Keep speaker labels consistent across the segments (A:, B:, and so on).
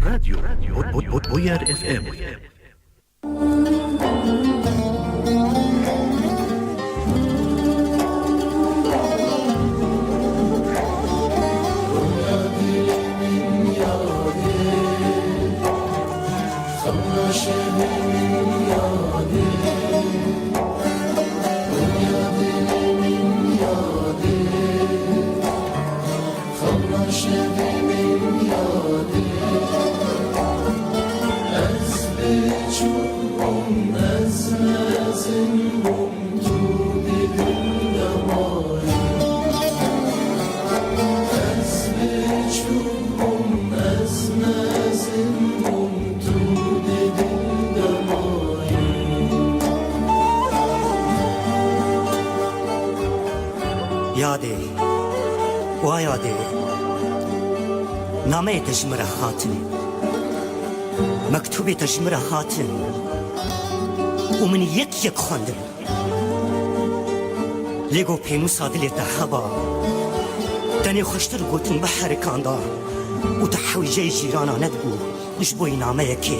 A: راديو بويار اف ام.
B: یاده و یاده نامه تجمره خاتن مکتوب تجمره خاتن و من یک خواندم لیگو پیمو سادلی تحبا دنی خوشتر گوتن بحر کاندا و تحویجه جیرانا ندبو نشبوی نامه که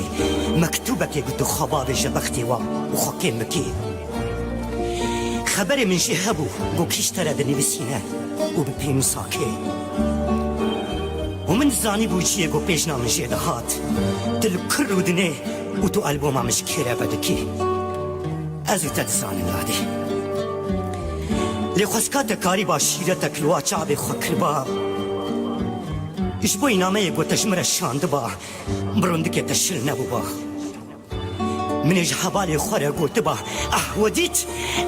B: مکتوبه که گدو خوابا جبختی و خوکی مکی خبر من شي هبو قو كيشترى دني بسينة وببينو ساكي ومن زاني بوجيه قو بيجنا من شي دهات دل كرو دني وتو ألبوما مش كيرا بدكي أزو تدزاني نادي لخوسكات كاري باشيرتك لوا چابي خوكربا إشبوي نامي قو تجمر الشاندبا برندك تشل نبوبا من جحبالي خورا قلت با وديت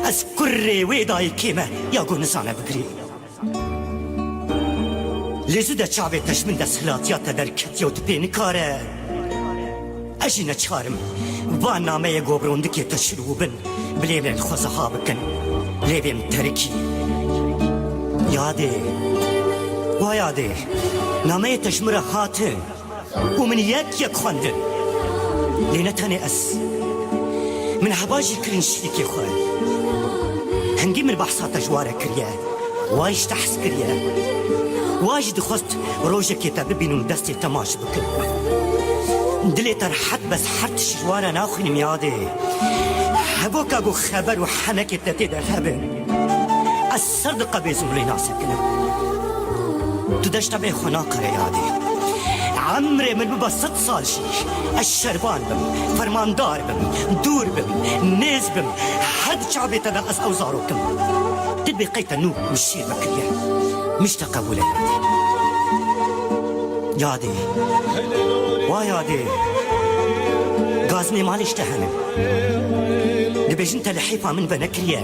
B: أذكر ويداي كيمة يا قو نسانا بقري لزودة شعبي تشمن دس خلاتيات دركت يوت بين كاره أجينا چارم وانا ما يقو بروندك تشروبن بليبن خوزها بكن ليبن تركي يادي ويادي نامي تشمر خاتن ومن يك خواندن لينتاني من حباجي كرين شريكي خوان هنجي من بحثات جوارة كريا وايش تحس كريا واجد خست روجة كتاب بينون دستي تماش بكر دلي ترحت بس حرت جوارة ناخني ميادي حبوك اقو خبر وحنك التتيد الهبن الصدقة بيزولي ناسكنا تدشت بي خناقر يادي عمري من ببا 6 سال شي الشربان بم فرماندار بم دور بم نيز بم حد شعبي تدقس أوزاروكم تدبي قيت النوب والشير بكريا مش تقبولي يادي ويادي غازني ماليش تهنم دبيش انت لحيفة من بنكريا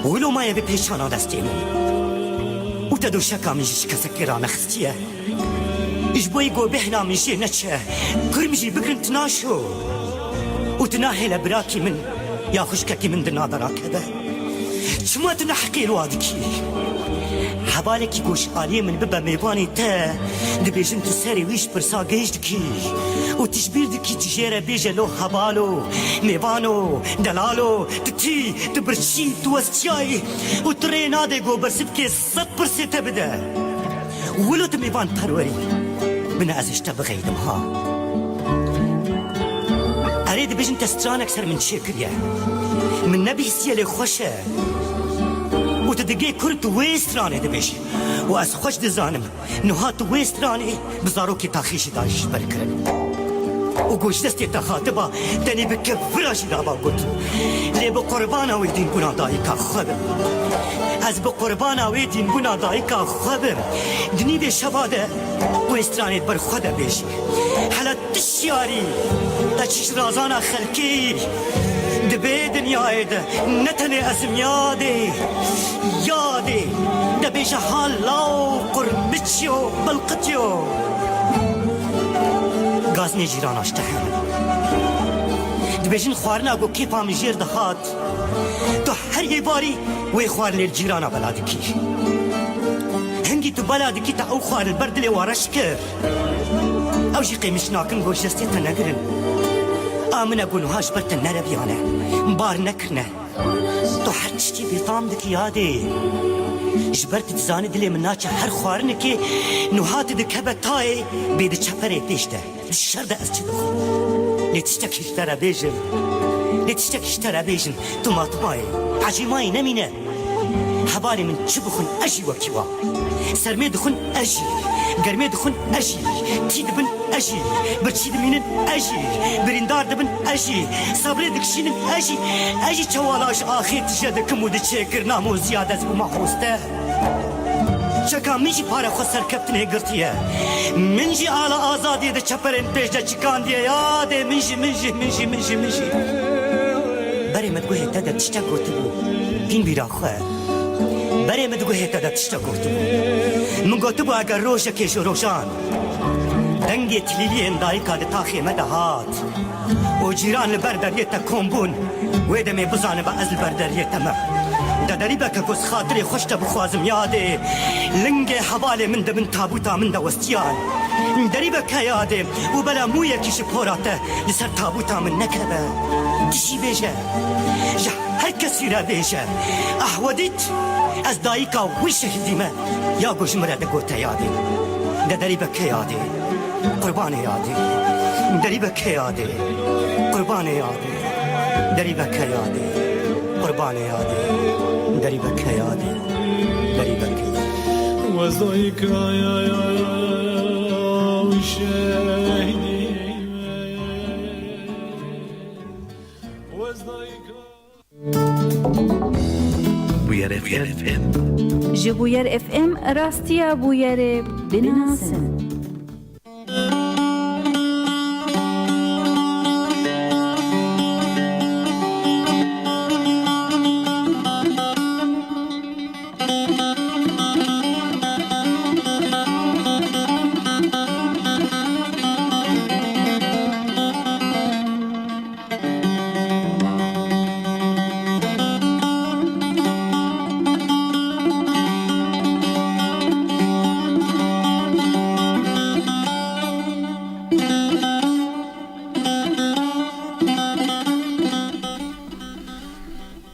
B: ولو ما يبي بيشانا دستي من وتدو شكا من جيش كسكيران خستيه إجبوي قو بحنا من شي نتشا كرمجي بكرن تناشو وتناهي لبراكي من يا خشككي من دنادراك هذا شما تنحكي الوادكي حبالكي قوش آلية من ببا ميباني تا دبيجن تساري ويش برسا قيشدكي وتشبير دكي تجيرا بيجا لو حبالو ميبانو دلالو تتي تبرشي توسجاي وترينا دي قو برسبكي 100% تبدا ولو تميبان بروري من أزشتا بغيدم ها أريد بيجن تستران أكثر من شكريا من نبي سيالي خوشة وتدقي كرت ويستراني دبيش وأس خوش دزانم نهات ويستراني بزاروكي تاخيشي دايش بركرن وقوش دستي تخاطبا تاني بكبراش دابا قلت لي بقربانا ويدين بنا دايكا خبر از بقربانا ويدين بنا دايكا خبر دني بي شباده ويستراني بر خدا بيشي حالا تشياري تشيش رازانا خلقي دبي دنيا ده نتني أزم يادي دبيش حالاو قربتشيو بلقتيو غازني جيران اشتحن دبيجن خوارنا قو كيفا من جير دخات تو هر يباري وي خوار للجيرانا بلادكي هنگي تو بلادكي تا او خوار البرد لي وارشكر او جي قيمش ناكن قوش جستي تنقرن آمن أقول هاش برتن نربيانا بار نكرنا تو حرتشتي بيطامدك يادي جبرت تزاني دلي مناچ هر خوارنكي نوهات دكبتاي بيد چپري بيشته الشرده از چدخ لتشتكي اشترى بيجن لتشتكي اشترى بيجن طماطماي عجيماي نمينه حبالي من چبخن اجي وكيوا سرمي دخن اجي گرمي دخن اجي تيد بن اجي برچيد مينن اجي بريندار دبن اجي صبري دكشين اجي چوالاش آخر تجدكم ود چكر نامو زيادة بما خوسته چکا منجی پاره خود سرکبتن هگرتیه منجی آلا آزادی ده چپرین پیش ده چکان دیه یاده منجی بری مدگوه تده تشتا گوته بو پین بیرا خواه بری مدگوه تده تشتا گوته بو من گوته بو اگر روشه کشو روشان دنگی تلیلی اندایی که تا خیمه ده هات و جیران لبردریتا کمبون ویده می بزانه با ازل بردریتا ما دادری بکه گوز خاطری خوشت بخوازم یاده لنگ حواله من ده من تابوتا من ده وستیان داری بکه یاده و بلا مویه کش پوراته لسر تابوتا من نکبه تشی بیشه جا هر کسی را بیشه احودیت از دایکا وشه هدیمه یا گوش مرده گوته یاده دادری بکه یاده قربان یاده داری بکه یاده قربان یاده داری بکه یاده قربان یاده داری بکه یاده داری بکه
C: وزدایک یا شهیدی وزدایک
A: بوير اف ام
D: جبوير اف ام راستيا بوير بناسن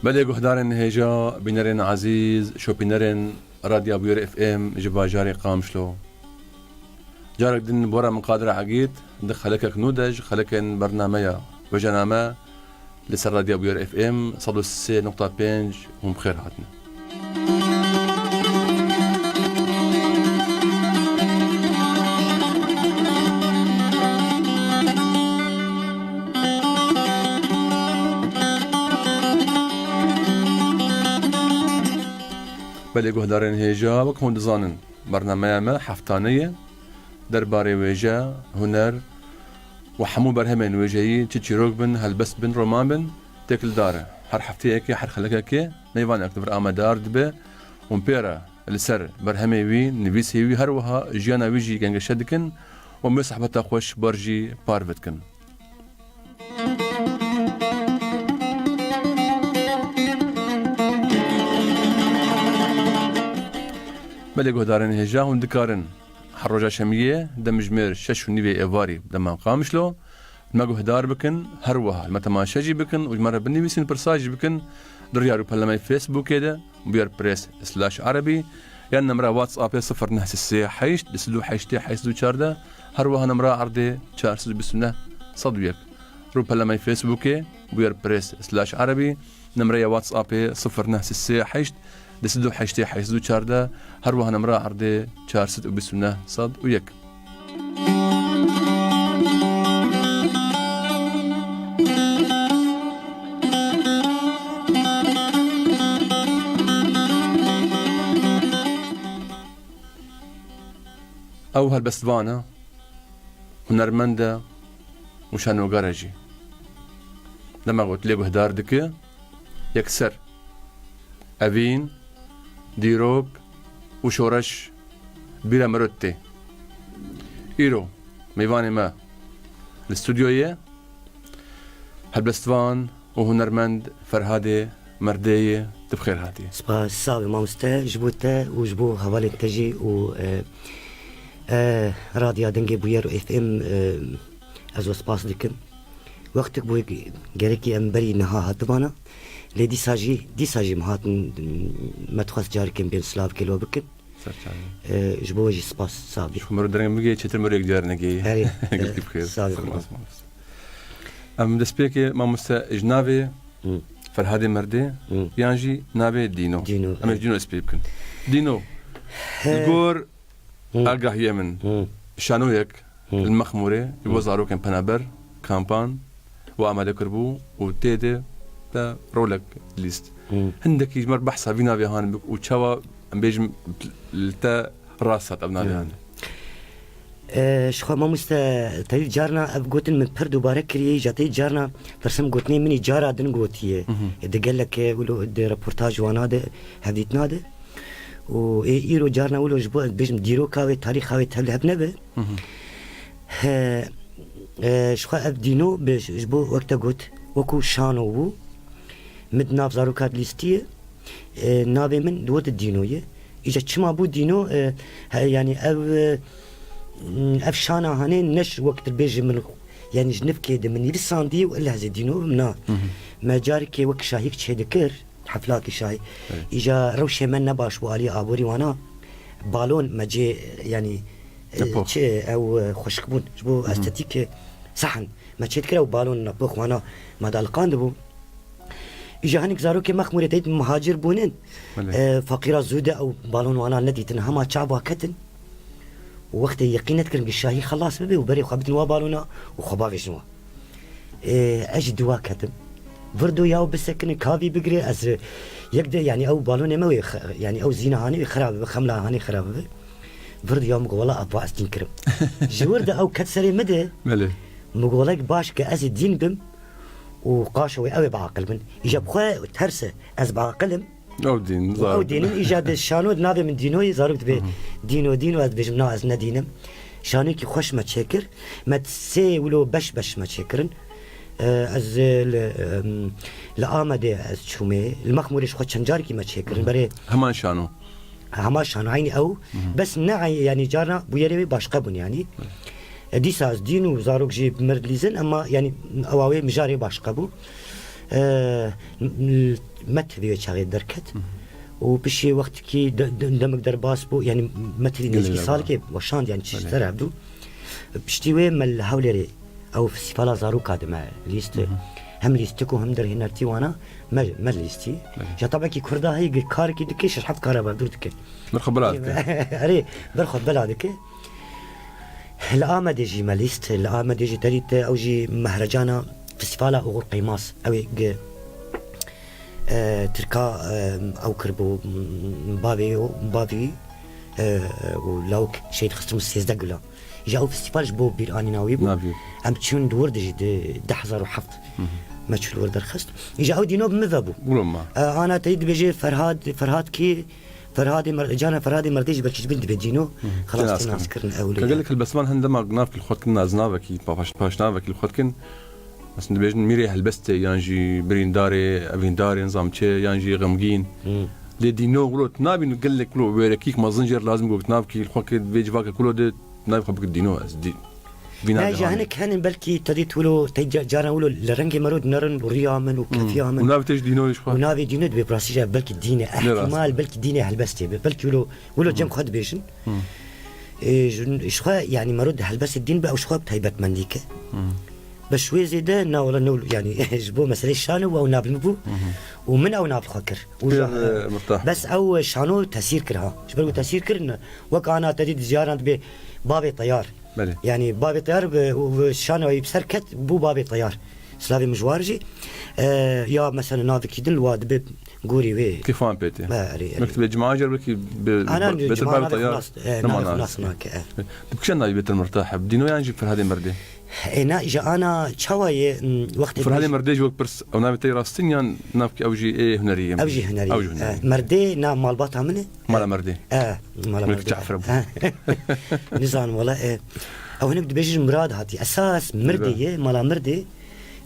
E: بله گهدارن هجا بینرن عزیز شو بینرن راديو بوير اف ام جبا جاري قامشلو جارك دين بورا من قادر عقيد دخلك نودج خلكن برنامج وجنامه لسر راديو بوير اف ام صدو 6.5 هم بخير هاتنا بله گهدارن هیجا و کند زانن برنامه ما حفتانیه درباره ویجا هنر و حمو برهمن ویجایی تچیروک بن هلبس بن رومان بن تکل داره هر هفته کی هر خلقه کی نیوان اکتبر آمدار دبه و پیرا لسر برهمه وی نویس هی هر وها جیانا ویجی گنگشه دکن و مصحبت خوش برجی پاروت کن بله گهدارن هجا هون دکارن حروجا شمیه دمجمر شش و نیوی ایواری دمان قامشلو ما گهدار بکن هر وها المتماشجی بکن و جمره بنویسین پرساج بکن دریارو پلمای فیسبوک ده بير بريس /عربي یا نمره واتساب 0968 228 هر وها نمره عرض 429 صدويك رو پلمای فیسبوک بير بريس /عربي نمره واتساب 0968 228 هر وها نمره عرض 429 صدويك او هالبستبانة هنرمندا وشانو غارجي لما قلت لي هدار دكي يكسر أفين ديروك وشورش بيرا مرتي إيرو ميواني ما الاستوديوية هالبستبان وهنرمند فرهادي مردية تبخير هاتي
B: سباس صاوي مامستا جبوتا وجبو هوالي تجي و راديو دنگي بوير اف ام ازو سباس دكم وقتك بو جريكي امبري نها هاتبانا لي دي ساجي مهات ما تخص جاري كم بين سلاف كيلو بكت جبو جي سباس صابي
E: شو مرة درنا بيجي شتر مرة جارنا جي قلت بخير
B: صابي
E: دسبيك ما مسا جنابي فرهادي مردي يانجي نابي دينو أما دينو اسبيبكن دينو الجور أرجع يمن شانو يك المخمورة يوزعوا كان بنابر كامبان وعمل كربو وتيدي لا رولك ليست عندك يجمر بحث بينا بيهان وتشوا بيجم لتا راسات ابنا بيهان
B: شخوا ما مستا تاي جارنا ابغوتن من بردو باركري جاتي جارنا برسم غوتني مني جارا دن غوتيه قال لك ولو ريبورتاج وانا ده حديثنا ده و ايرو جارنا ولو جبو بيجم ديرو كاوي تاريخاوي تهلب نبه شخوا ابدينو بجبو وقت غوت وكو شانو بو مد ناف زاروكات ليستيه نابي من دوت الدينويه اجا تشما بو دينو يعني افشانا هاني نش وقت البيج من يعني جنب كده من يلساندي ولا هذا دينو منا ما جاري كي وك شاهيك تشي ذكر حفلات شاي اجا روشه من نباش والي ابوري وانا بالون ما جي يعني تشي او خشكبون جبو استاتيك صحن ما تشي كده وبالون نبخ وانا ما دالقان دبو إجا هنيك زاروكي مخمورة تيت مهاجر بونين فقيرة زودة أو بالون وانا ندي تنهما شعبها كتن ووقت يقينت كرن الشاهي خلاص ببي وبري خبتن وبالونا وخبافي شنوا أجدوا كتن بردو ياو بسكن كافي بقري أزر يقدر يعني أو بالون ما يعني أو زينة هاني خراب خملة هاني خراب بردو ياو مقولا أبوا أستين كرم جورد أو كتسري مدى مقولك باش كأزي دين بم وقاشوا قوي بعقل من إجاب خا تهرسه أز بعقلهم أو دين إيجاد الشانود نابي من دينوي زاروك تبي دينو أز بيجمنا أز ندينم شانوكي خوش ما تشكر ما تسي ولو بش ما تشكرن أز لآمده أز شومي المخموريش خوش شنجاركي ما تشكرن بري
E: همان شانو
B: عيني أو بس نعي يعني جارنا بويري باش قبون يعني ديساز دينو زاروك جيب مردليزن اما يعني اواوي مجاري باش قبو مت بيو تشاغي دركت وبشي وقت كي دمك درباس بو يعني مثل نيجي سالكي وشاند يعني تشتري عبدو بشتيوي مال هاوليري او فيستيفال زاروك هذا مع ليست هم ليستكو هم در هنرتي وانا ما ليستي جا طبعا كي كردا هي كاركي دكيش حط كهرباء دورتك
E: برخب بلادك
B: اري برخب بلادك الآمدة جي ماليست الآمدة جي تريت أو جي مهرجانا فستيفالا أغور قيماس أو تركا أو كربو بابي ولاوك شيء خصهم السيزدق ولا جاءوا فستيفال جبو بيراني ناويبو هم تشون دور دجي دحزر وحفظ ما تشون دور درخست جاءوا دينو بمذهبو أنا تريد بيجي فرهاد كي فرهادي مرديج بركش بنت بدينو خلاص الناس كرن اولي
E: قال لك البسمان عندما قناف الخوت كنا زنافك باش نافك الخوت كن بس نبيج ميري هلبست يانجي برين داري ابين داري نظام تشي يانجي غمجين لي دينو غلوت نابي نقول لك لو ويركيك ما زنجر لازم قلت نافكي الخوت بيج فاك كله ده نايف خبك الدينو دي
B: لا جاهنك كان بلكي تديت ولو تجارنا ولو لرنجي مرود نرن وريامن وكفيامن
E: ونابي تج دينو ايش خو
B: ونابي دينو ببراسيجا بلكي دينه احتمال بلكي دينه هلبستي بلكي ولو جم خد بيشن ايش يعني مرود هلبست الدين بقى وش خاب تهيبت منديكه بشوي زيده نا ولا نقول يعني جبو مسألة شانو او نابل مبو ومن او نابل خكر بس او شانو تسير كرها شبرو تسير كرنا وكانا تريد زيارة ببابي طيار يعني بابي طيار وشانو يبسركت بو بابي طيار سلافي مجوارجي يا مثلا نافي كيدن الواد بقوري وي
E: كيف وان بيتي مكتب الجماعة جربكي
B: انا
E: بيت بابي طيار
B: خلاص هناك
E: بكشنا بيت المرتاح بدينو ينجي في هذه مردي
B: انا اجا انا تشاوي وقت
E: في هذه مردي جوك برس او نافي طيار راستين نافك اوجي ايه هنريه
B: اوجي هنريه مردي نا مالباتها منه
E: مالا مردي
B: مالا
E: مردي جعفر
B: نزان ولا او هنا بدي بيجي مراد هاتي اساس مردي مالا مردي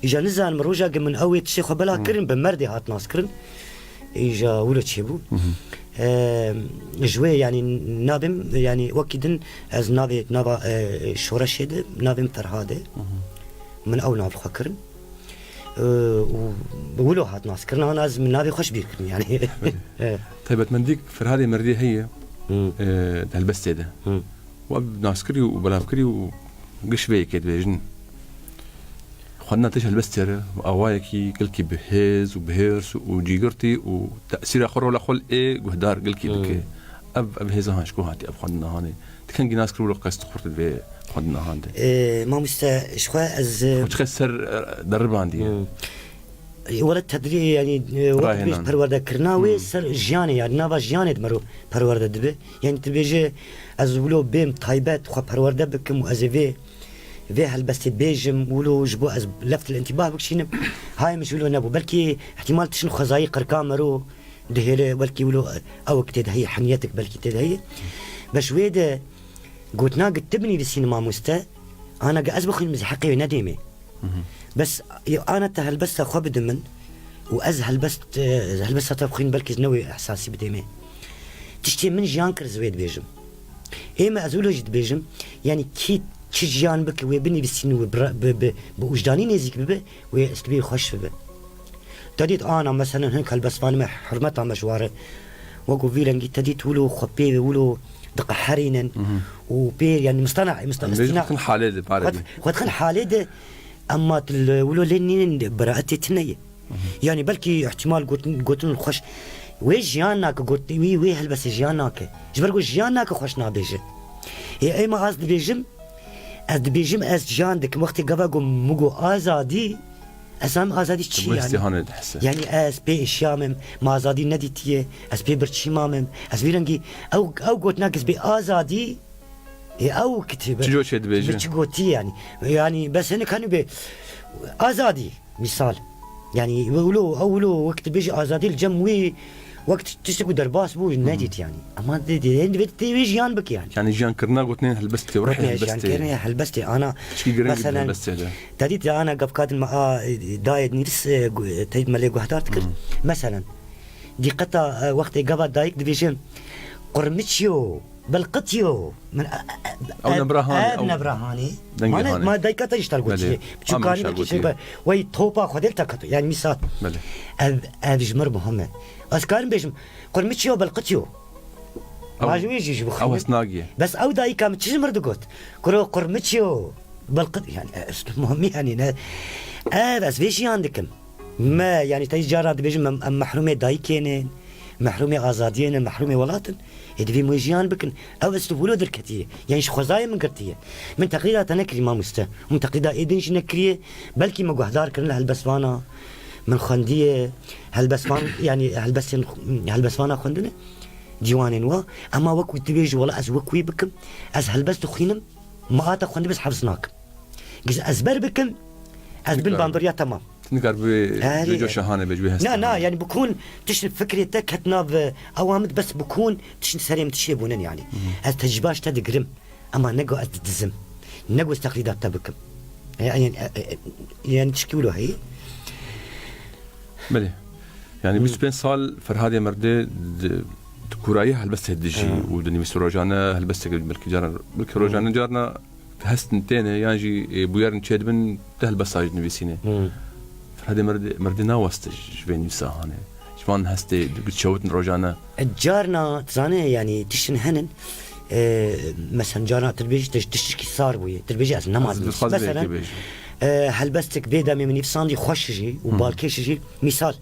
B: اجا نزان مروجا من اوي تشيخ بلا كرن بمردي هات ناس كرن اجا ولا تشيبو جوي يعني نابم يعني وكيدن از نابا شورشيد نابم فرهاده من او ناب خكرن وبقولوا هات ناس كرنا ناس من نابي خوش بيكن يعني.
E: طيب اتمنىك في هذه مردي هي هالبس ده وبناسكري وبلافكري وقش بيك بيجن خدنا تش هالبستر واوايكي قلكي بهز وبهرس وجيجرتي وتأثير آخر ولا خل إيه جهدار قلكي بك أب هزها شكو هاتي أب خدنا هاني تكن جناس كرو لقاست خورت به خدنا هاندي
B: ما مستا شخوا از
E: وتخسر درب عندي
B: ولا تدري يعني وقت بيش پرورده کرناوی سر جیانی يعني نوا جیانی دمرو پرورده دبه يعني تبيجي از ولو بيم تايبات خو پرورده بكم و از في هالبس بيجم ولو جبو از لفت الانتباه بكشين هاي مش ولو نبو بلكي احتمال تشن خزاي قركامرو دهيله بلكي ولو او كتد هي حنيتك بلكي تد هي باش ويده قلت ناقد تبني للسينما مستا انا قاعد بخل مزحقي نديمه بس انا تهلبست اخو بدمن وازهل بس هلبست تبخين بلكي نوي احساسي بديمه تشتي من جانكر زويد بيجم اما ازولو جد بيجم يعني كي جان بك ويبني بالسين بوجداني نزيك ببه ويستبي خوش ببه تديت انا مثلا هنك هلبسفان ما حرمتها مشواره وقو فيلنجي تديت ولو خبيه ولو دقة حرينا وبير يعني مصطنع
E: خن حالده بعربي
B: خن حالده اما ولو لنين براءتي تنيه يعني بلكي احتمال قلت الخش وي جياناك قلت وي هلبس جياناك جبرقو جياناك خوشنا بيجي هي اي ما قصد بيجم از بيجم از جاندك وقت قبقو مقو آزادي اسام آزادي چی يعني از بي اشيامم ما آزادي نديتيه از بي برچيمامم از بيرنگي او قلت ناقص بي آزادي او كتب
E: چجو شد بيجي
B: بچگوتي يعني بس هنا كانوا بي آزادي مثال يعني ولو وقت بيجي آزادي الجموي وقت تشتكوا درباس بو ناديت يعني اما دي جيان بك يعني
E: جيان كرنا قلت هلبستي وروحي هلبستي
B: يعني هلبستي انا مثلا تديت انا قبكات الماء دايد نيرس تيد ملي قهدار تكر مثلا دي قطع وقت قبل دايك ديفيجن قرمتشيو بالقطيو من
E: او
B: نبرهاني ما دايكا تشتغل قلت بتشوكاني وي توبا خدلتك يعني مثال جمر مهمه اسكارن بيجم قرمتشيو بالقطيو ما جويجي
E: او سناقيه
B: بس او دايكا متجمر دقوت كرو قرمتشيو بالقط يعني مهم يعني بس فيش عندكم ما يعني تجارات بيجم محرومه دايكين محرومه ازاديين محرومه ولاتن يدفي موجيان بكن او استفولو دركتيه يعني خزاي من قرتيه من تقريرات انا كريما مستا من تقريرات ايدنش نكريه بلكي ما قهدار كرن هالبسوانا من خنديه هالبسوان يعني هالبسوانا خندنا ديوانين وا اما وقت تبيج ولا از وكوي بكم از هالبس تخينم ما اتا خندي بس حبسناك جز ازبر بكم از بالباندوريا تمام
E: نقدر بيجو شهانه بيجوها
B: لا يعني بكون تشن فكرتك هتنا اوامد بس بكون تشن سريم تشيبونن يعني از تجباش تدقرم اما نقو اتدزم نقو استقليدات تبكم يعني تشكيلو هي
E: بله يعني 25 سال فرهادي مرده كورايه هلبس هدجي ودني مسروجانا هلبس بالك جارنا بالك روجانا جارنا هستنتين يعني بويرن تشدبن تهلبس اج نبيسينه فرهادي مرده ناوست جوين يساهانه جوان هستي تشوتن روجانا
B: جارنا تزانه يعني تشن هنن مثلا جارنا تربيج تشكي صار بويه تربيج از نماز مثلا هلبستك بيدا من يفصاندي خوشجي وبالكيشجي مثال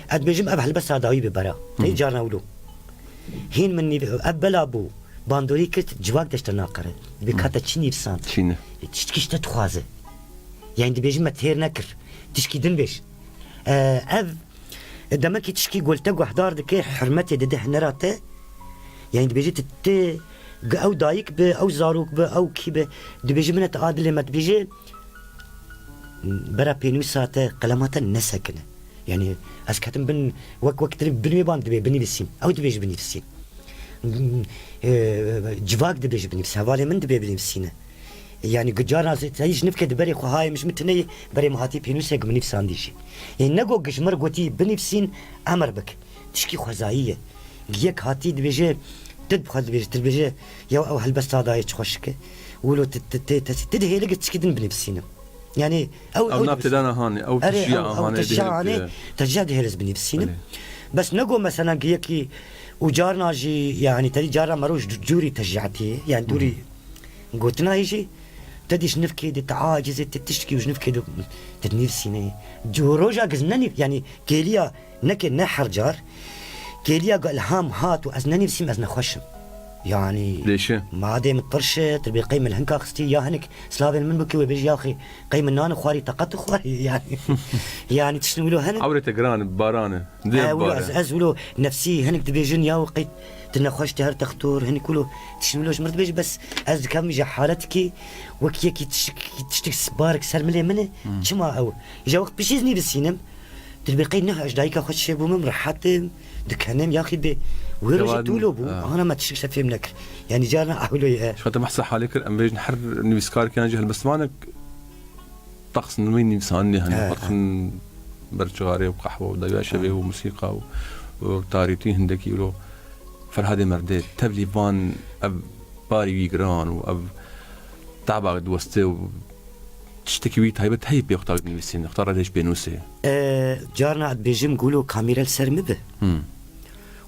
B: ادبجم اب هلبس داوي ببرا تي جارنا ولو هين مني ابلا بو باندوري كت جواك دشتنا قره بكاتا تشني يفصان
E: تشينه
B: تشكيش تتخوازه يعني دبجم ما تير نكر تشكي دنبش اف دمك تشكي قلت وحدار دك حرمتي دده نراته يعني دبجي تت او دايك ب او زاروك ب او كيبه دبجي من تعادل ما دبجي برا بينو ساعته قلمات نسكنه يعني اسكتم بن وقت بني باند بني بالسين او دبيج بني بالسين جواك دبيج بني بالسين حوالي من دبي بني بالسين يعني قجارنا تايش نفكد بري خو هاي مش متني بري مهاتي بينو سيق بني بسانديشي يعني نقو قشمر قوتي بني بالسين امر بك تشكي خزايه جيك هاتي دبيج تدبخل دبيج تدبيج يا او هلبس هذا يتخشك ولو تدهي لك تشكي دن بني بالسين يعني
E: او نابتدانا هاني او تشجيع هاني
B: تشجيع تشجيع هرز بني بالسينما بس نقول مثلا كيكي وجارنا جي يعني تري جارنا مروج جوري تشجعتي يعني دوري قلتنا يجي تديش نفكي دي تعاجز تشتكي وش نفكي تنفسيني جوروجا قزنني يعني كيليا نكي نحر جار كيليا قال هام هات وازنني بسيم ازنا خوشم يعني
E: ليش
B: ما عادي مطرشه تبي قيم الهنكا خستي يا هنك سلافين من بكي وبيجي يا اخي قيم النان خواري تقط خواري يعني يعني تشنو له هنك
E: عوري تقران بارانه
B: ازولو نفسي هنك تبيجن يا وقيت تنخوش تهر تختور هني كله تشنولوش مرت بيج بس از كم يجي حالتك وكي تشتك سبارك سر ملي منه شما او يجي وقت بشيزني بالسينم تلبقي نهج دايكا خوش شبو من راحت دكانم يا اخي بي ويرجع تولو بو انا ما تشكش فيهم نكر يعني جارنا اقولوا يا
E: شو انت محسن حالك ام بيج نحر نيسكار كان جهل بس مانك طقس وين انسان هن طقن برجاري وقهوه ودجاج شبه وموسيقى وتاريتي هندكي ولو فرهادي مردي تبلي فان اب باري ويجران واب تعبا دوستي تشتكي ويت هاي بتهي بيختار نيسين اختار ليش بينوسي
B: جارنا بيجم قولوا كاميرا السرمبه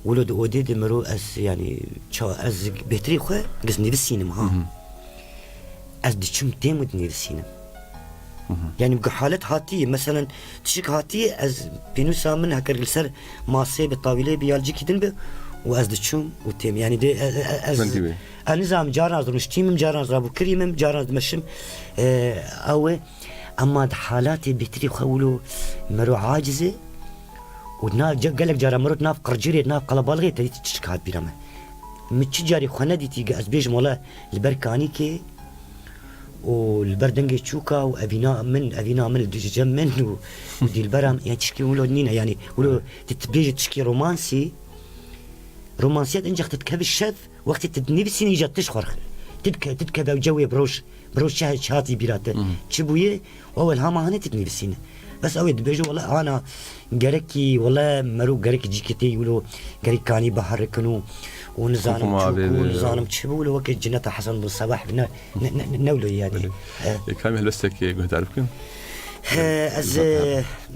B: ولد اودي دمرو از يعني شو از بهتري خو قسني بالسينما ها از دشم تيم ودني بالسينما يعني بقى حالت هاتي مثلا تشك هاتي از بينوسا من هكر سر ماسي بالطاوله بيالجيكي دنبه واز دشم وتيم يعني دي از النظام جارنا زرمشتيم جارنا زرابو كريم جارنا دمشم او اما حالاتي بهتري خولو مرو عاجزه ودنا قالك جارا مرت ناف قرجيري ناف قلبالغي تري تشكات بيرما متش جاري خندي تيجا ازبيج مولا البركاني كي والبردنجي تشوكا وابينا من الدجاج من ودي البرام يعني تشكي ولو نينا يعني ولو تتبيج تشكي رومانسيات انجح تتكب الشذ وقت تدني بسيني جات تشخر تتكب وجوي بروش شهاتي بيراته تشبويه واول هاما هني تدني بسينه بس اوي دبيجو والله انا قركي والله مرو قرك جيكتي ولو قرك كاني بحركنو ونزانم تشبولو وقت جنة حسن بالصباح نولو يعني
E: كامل هلبستك قلت تعرفكم
B: از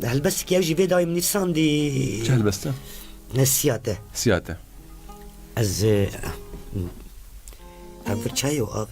B: هلبستك يجي في دايم نيسان دي
E: شو هلبسته سياته
B: از ابر شاي واب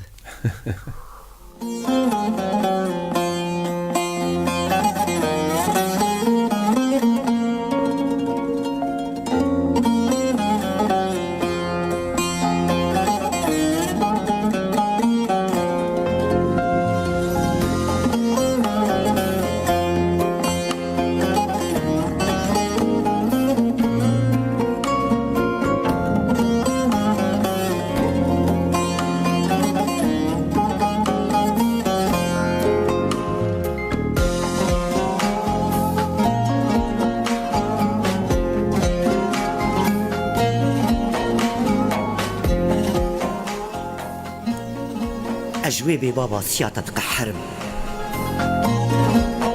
B: أجويبي بابا سياطة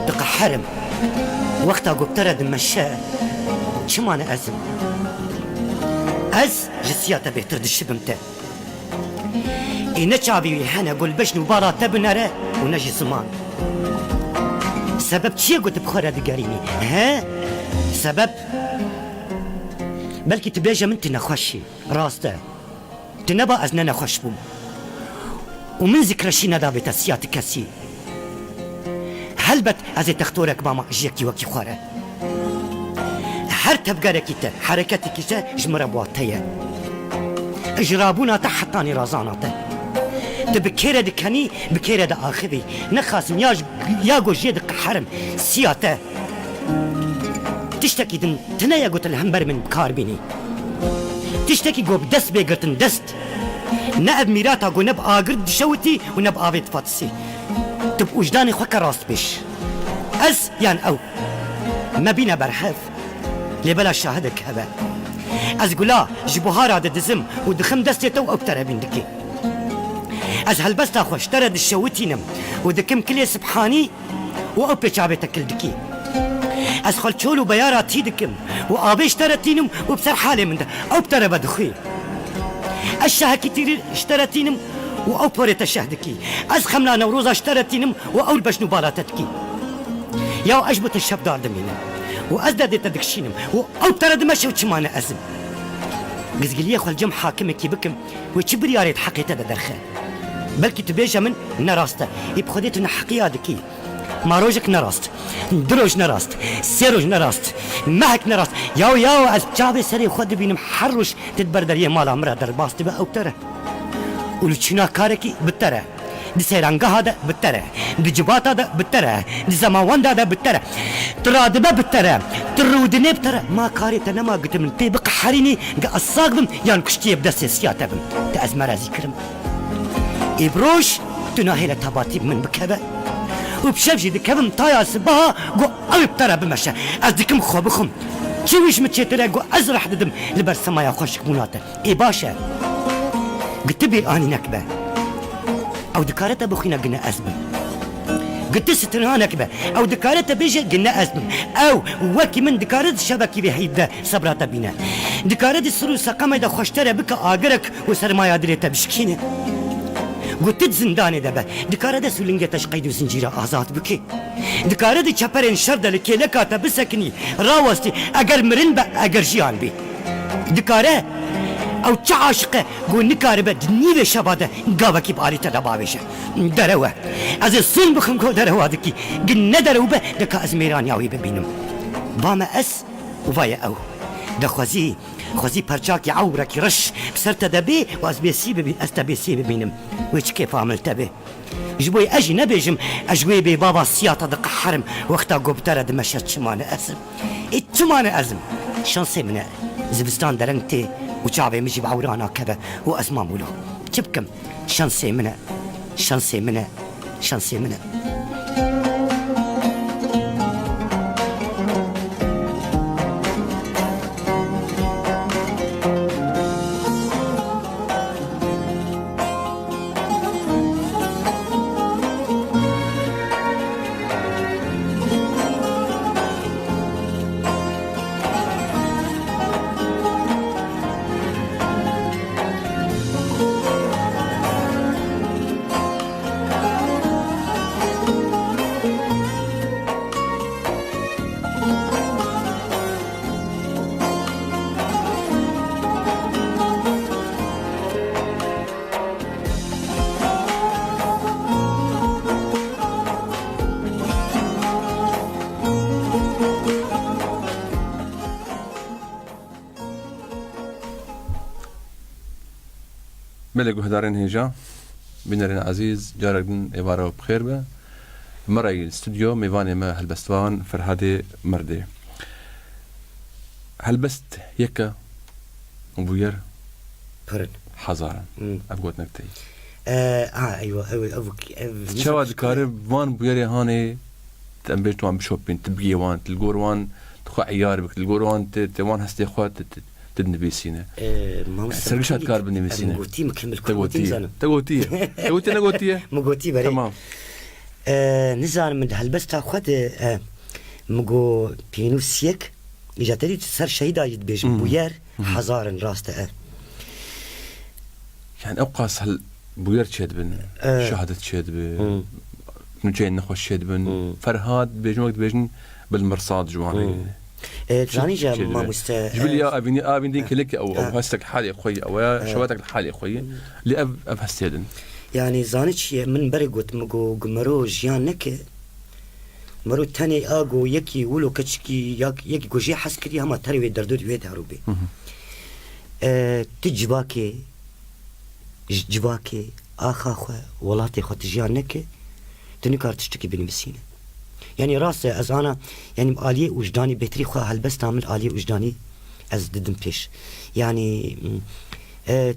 B: تقحرم وقتها قبترد مشاء شمانة أزم جسياطة بيترد الشبمته إنا شعبي هنا قول بشنو بارا تبنره ونجي زمان سبب شي قلت بخورة دقاريني ها سبب بلكي تبيجا من تنخوشي راسته تنبا أزننا خوشبو ومن ذكر شي ندابة تسيات كسي هلبت أزي تختورك ماما جيكي وكي خوارة هر تبقارك إتا حركتك إتا جمرة بواتية اجرابونا تحطاني رازاناته تبكيرة دكاني بكيرة دا آخذي نخاسم ياغو جيدك حرم سياته تشتكي دن تنايا قوت الهمبر من بكار بيني تشتكي قو بدست بيقرتن دست نأب ميراتا قو نب آقرد دشوتي ونب آفيد فاتسي تب وجداني خوكا راست بيش أز يان أو ما بينا برحف لبلا شاهدك هبا أز قولا جبوهارا دا دزم ودخم دستي تو أبترى بيندكي أز هلبستا خوش ترى دشوتينم ودكم كلي سبحاني وأبي شعبتك كلدكي أز خلشولو بيارا تيدكم وآبيش ترتينم وبسر حالي من ده أبترى بدخي الشها كتير اشترتينم وأو بوريتا شهدكي أز خمنا نوروز اشترتينم وأول بشنو بالاتتكي يا أجبت الشاب دار دمينا وأزداد تدكشينم وأو ترى دمشي وشمانة أزم قزقلية خو الجم حاكمك بكم وشبر ياريت حقيقة درخه بلكي تبيجا من نراسته يبخديت نحقيا دكي ما روجك نراست دروج نراست سيروج نراست مهك نراست ياو از جابي سري خود بينم حروش تتبردر يمال امرا در باست بقى او ترى ولچنا كاركي بتره دي سيرانگا هذا بتره دي جبات هذا بتره دي زماوند هذا بتره ترادبه بتره ترودني بتره ما كاري تنما قلت من بي بقى حريني قا الصاقبم يان كشتي بدا سياسياتهم تأزمر ذكرم إبروش تناهي لتباتي من بكبه وبشبجي دكبم طايا صباها قو أوي بترى بمشى أزدكم خوبخم شويش متشتري قو أزرح ددم لبرسما يا خوشك مناطة إي باشا قلت بي آني نكبة أو دكارتا بخينا قلنا أزبن قلت سترها نكبة أو دكارتا بيجي قلنا أزبن أو وكي من دكارت شبكي بهيدا صبراتا بينا دكارت السرو ساقامة دا خوشتري بك آقرك وسرمايا دريتا بشكينة قلت زنداني دبا دكارة دا سولنجة تشقيد وزنجيرة آزاد بكي دكارة دا چپرين شرده لكي لكاتا بسكني راوستي اگر مرن با اگر جيان بي دكارة او چه عاشقه قول نكارة با دنيوه شباده قاوكي بآلي تدباوشه دروه از السن بخم كو دروه دكي قل ندرو با دكا از ميران ياوي ببينم باما اس وفايا او دا خوزي پرچاكي عوركي رش بسرت دبي واز بيسي ببين استا بيسي ببينم ويش كيف عملت به جبوي اجي نبيجم اجوي بي بابا السياطة دق حرم وقتا قبتر دمشت شمانة اسم اتشمانة ازم شانسي منه زبستان درنتي وشعبي مجي بعورانا كذا وازمام له تبكم شانسي منه
E: ملك هدارين هيجا بنرين عزيز جاركن إبارة بخير به مرأي الاستوديو ميواني ما هلبستوان فرهادي مردي هلبست يكا وبوير
B: برد
E: حزارا أبقوت نكتي
B: ايوه
E: شواد كارب وان بويري هاني تنبيت وان بشوبين تبقي وان تلقور وان تخو عيار بك تلقور وان وان هستي خوات تدنبي سينا سرقشات كارب نبي سينا
B: مغوتي مكمل
E: تغوتي نغوتي
B: مغوتي بري
E: تمام
B: نزار من هلبستا خود مغو بينو سيك اجاتري تسر شهيدا يد بيج بوير حزارن راسته
E: يعني أوقاس هل بوير تشهد بن شهادة تشهد بن نجين نخوش تشهد بن فرهاد بيجن وقت بيجن بالمرصاد جواني
B: تراني جا ما
E: جبل يا أبين دين كلك أو هستك حالي أخوي أو شواتك الحالي أخوي لأب هستيدن
B: يعني زانيش من بريقوت مغو مرو جيان نك مرو تاني آغو يكي ولو كتشكي يكي جوجي حسكري هما تروي دردود ويد هروبي تجباكي جواكي آخا ولاتي خو تجيان نك تنكار تشتكي بني مسينة يعني راسه از انا يعني آلية وجداني بهتري خو هلبس تعمل آلية وجداني از ددم بيش يعني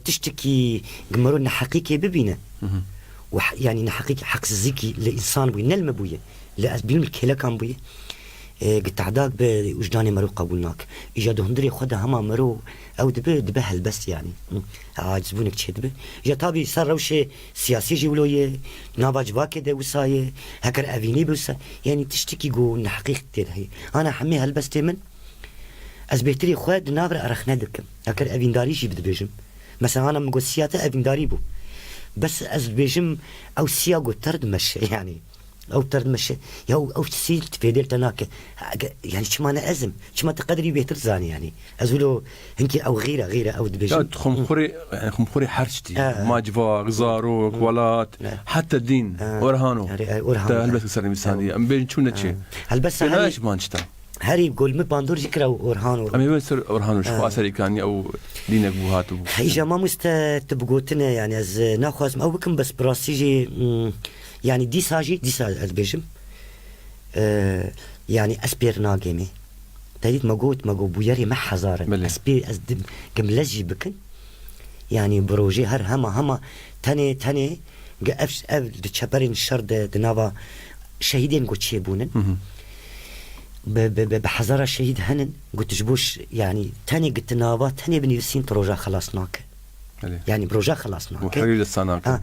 B: تشتكي قمرو نحقيقي ببينه يعني نحقيقي حق زيكي لإنسان بوي نلم بوي لأسبيل الكيلا كان بوي قلت عداك بوجداني مرو قبولناك إجا دهندري خدا هما مرو أو دبه هلبس يعني عاجزبونك تشي دبه إجا تابي صار روشي سياسي جولوية نابا جواكي ده وساية هكر أفيني بوسا يعني تشتكي قو نحقيق تيد هي أنا حمي هلبس تيمن از بهتري خواد نابر أرخ ندكم هكر أفين داري جي بدبيجم مثلا أنا مقول سياتة أفين داري بو بس از بيجم او سياق ترد مشي يعني او ترد مشي او تسيل تفيدل تناك يعني شما انا ازم شما تقدري بيتر زاني يعني ازولو هنكي او غيره او بيجم
E: خمخوري يعني خمخوري حرشتي ماجفا غزارو كوالات حتى الدين ورهانو هل بس صار مثالي ام بين شو نتشي
B: هل بس
E: ايش مانشتا
B: هاري يقول مباندور ذكرى ورهانو
E: أمي وين سر ورهانو شو أثري كان أو دينك بوهاتو
B: هيجا ما تبقوتنا يعني از ناخذ أو بكم بس براسيجي يعني دي ساجي البيجم يعني أسبير ناقمي تريد ماقو بويري ما حزارا أسبير أزدم كملجي بكن يعني بروجي هر هما تاني قفش دشبرين الشرد دنابا شهيدين قد شيبونن بحزارة الشهيد هنن قلت جبوش يعني تاني قلت نابا تاني بنيرسين تروجا خلاصناك يعني بروجا خلاصناك
E: وحرير الصناك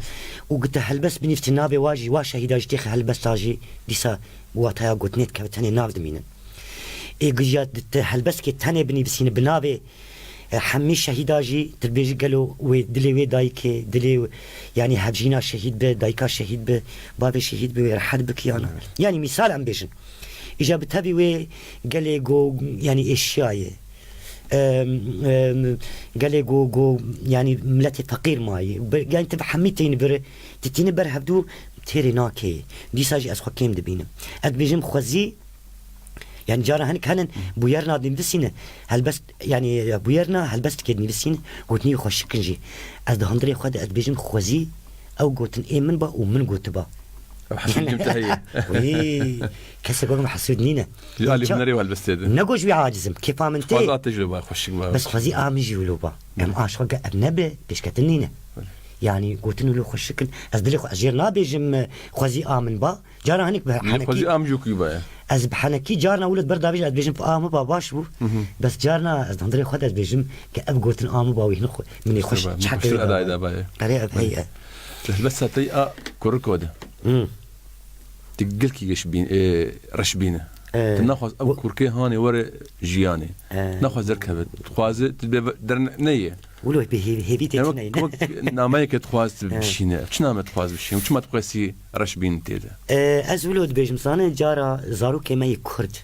B: وقلت هلبس بنفتي نابي واجي واشهيدا جتيخ هلبس تاجي ديسا واتايا قلت نيت كتاني ناب دمينن قجيات هلبس كي تاني بنيرسين بنابي حمي شهيداجي تربيجي قالوا ودلي دايكي دلي يعني هبجينا شهيد به دايكا شهيد به بابي شهيد به رحد بك يعني مثال عم بيجن إجابة هذه وي قال جو يعني إشياء قال جو يعني ملتي فقير ماي قال أنت بحميتين بر تتيني بر هبدو تيري ناكي دي ساجي أسخو كيم دبينم أد بيجم خوزي يعني جارا هنك هنن بويرنا دين بسينه هل بس يعني بويرنا هل بس كدني بسينه قلتني خوش كنجي أد هندري خد أد بيجم خوزي أو قلتن إيه من با ومن قلت با
E: حسيت جمتهي
B: وي كسر قولهم حسودنينا
E: قال لي نري والبستيد
B: نقوش بعاجزم كيف عملتي
E: خذ تجربه خوش
B: بس خذي امجي ولوبا ام اشوق ابنبه بيشكتنينا يعني قلت له خوشكن ازدلي خو اجيرنا بيجم خذي امن با جارا هنيك بحنكي
E: خذي امجوك با
B: از بحنكي جارنا ولد بردا بيج بيجم ام باباش بو بس جارنا از هندري خد بيجم كاب قلت ام با وين من يخش
E: حتى هذا با
B: طريقه هي
E: بس طريقه كركوده تقلكي ايش بين رشبينه تناخذ ابو كركي هاني ورا جياني ناخذ ركبت تخواز درنيه
B: ولو هيبي تيتني
E: نامايك تخواز بشينه شنو ما تخواز بشينه وش ما تقاسي رشبين تيدا
B: از ولود بيجمسانه جارا زارو كما كرد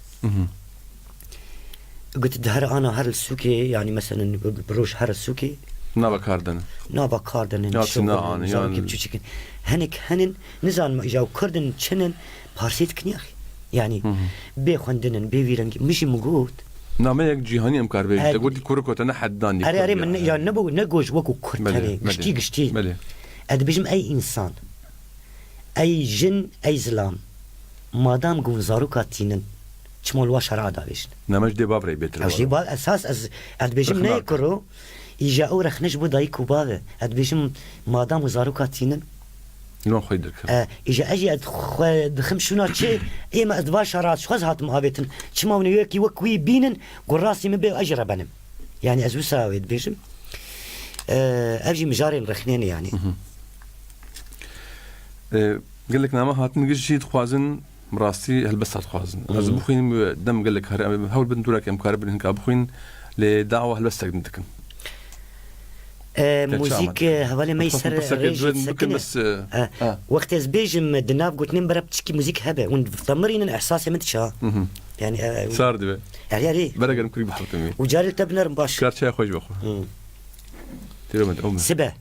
B: قلت دهر انا هر السوكي يعني مثلا بروش هر السوكي
E: نابا كاردن
B: يا صناعه يعني هنك هنن نزال ما اجاو كردن چنن پارسيت كني اخي يعني بخندنن بيويرن مش موجود
E: نامه جهاني امكار بي تقول كوركو تنا حداني
B: اري من يا نبو نغوش وكو كرتني قشتي اد بيجم اي انسان اي جن اي زلام مادام قون زاروكاتينن چمول واشرا داويش
E: نمج دي بابري بيت
B: اجي با اساس از اد بيجم نيكرو يجا اورخ نجبو دايكو باغ اد بيجم مادام زاروكاتينن
E: نو خيدك
B: اجي دخم شنو شيء اي ما ادباشرات شخص هات مهابتن شما ونيوكي وكوي بينن قراسي من بي اجر بنم يعني ازو ساوي بيجم اجي مجاري رخنين يعني
E: قال لك نعم هات نجي شيء تخوازن مراسي هل بس تخوازن از بخوين دم قال لك هول بندورك امكارب هنك ابخوين لدعوه هل بس تقدمتكم
B: موزيك هوالي ما يسر
E: بس
B: وقت از بيجم دناب قلت نمبر بتشكي موزيك هبه ونضمرين احساسي متشا يعني
E: صار دبي
B: يعني
E: برقم كل بحرتمي
B: وجاري تبنر مباشر
E: كارت شي خوش بخو تيرو مد
B: سبا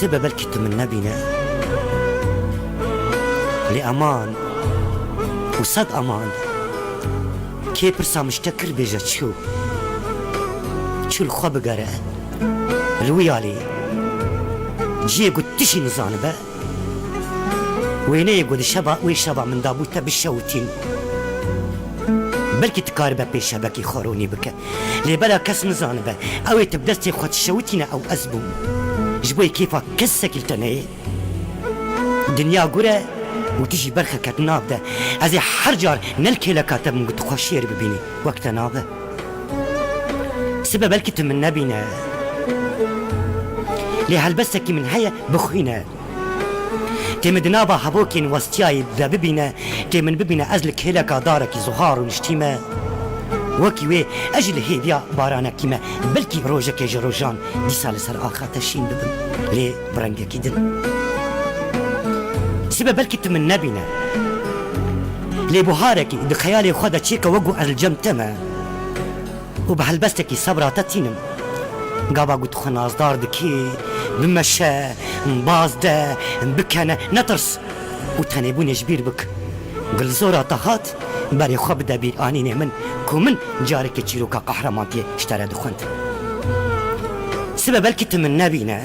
B: سبب الكت من نبينا لأمان وصد أمان كي برسا مشتكر بيجا شو الخواب قرأ الويالي جي قد تشي نزانبه ويني يقول الشبع ويشبع من دابوته بالشوتين بلكي تقاربه بيشبكي خاروني بك لي بلا كس نزانبه او يتبدستي خوات الشوتين او أزبو جبوي كيفا كسك التناي دنیا گوره و تیجی برخه کت نابده از هر جار نلکی لکاتب من قلت خوشیر ببینی وقت نابه سبب بلکی تو من نبینه لی هلبستکی من هیا بخوینه تی من دنابا حبوکین وستیای دا ببینه تی من ببینه از لکی لکا دارکی زهار و نشتیمه وکی وی اجل هیدیا بارانکی ما بلکی روژه که جروجان دی سال سر آخر تشین ببن لی برنگه کی دن سبب بلکی تو من نبینه لی بوهارکی دی خیالی خدا چیکا وگو از الجم تمه و به هلبستکی صبراتا تینم قابا قلت خنازدار دکی بمشه بازده بکنه نترس و تنبون جبیر بک قل زورا طهات بري خواب دبير آنيني من كومن جارك تشيروكا قهرمانتي اشترى دخنت سبب الكت من نبينا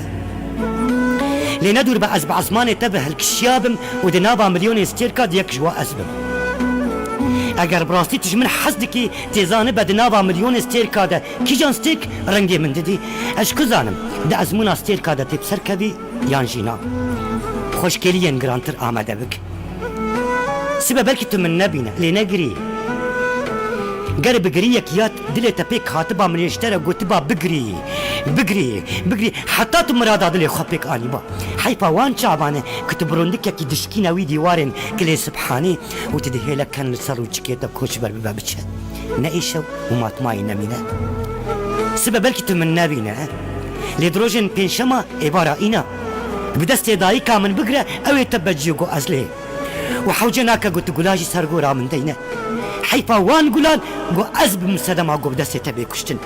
B: لندور بعزماني تبه الكشيابم ودنابا مليون استيركا ديك جوا أسبب اگر براستی تش من حسدکی تیزانه بدنابا مليون استيركا دا كي جان ستيك رنگي من ددي اش كزانم دا ازمون استيركا دا تبسر كبي يانجينا خوشكليين گرانتر آمده بك سبب بلكي تو من نبينا لنقري قرب قريك يات دلي تبيك خاطبا من يشترى قوتبا بقري حتى تمرادا دلي خبيك آني با حيفا وان شعبانه كتبروندك يكي دشكينا وي ديوارن كلي سبحاني وتدهي لك كان لصارو جكيتا بكوش بربابتشا نايشو وماتماي نمينا سبب بلكي تو من نبينا لدروجن بينشما عبارة إنا بدستي دايكا من بقرة أو يتبجيوكو أزلي وحوجناك قلت قلاجي سرقورا من دينا حيفا وان قلان قو أزب مسادما قو بدستي تبي كشتن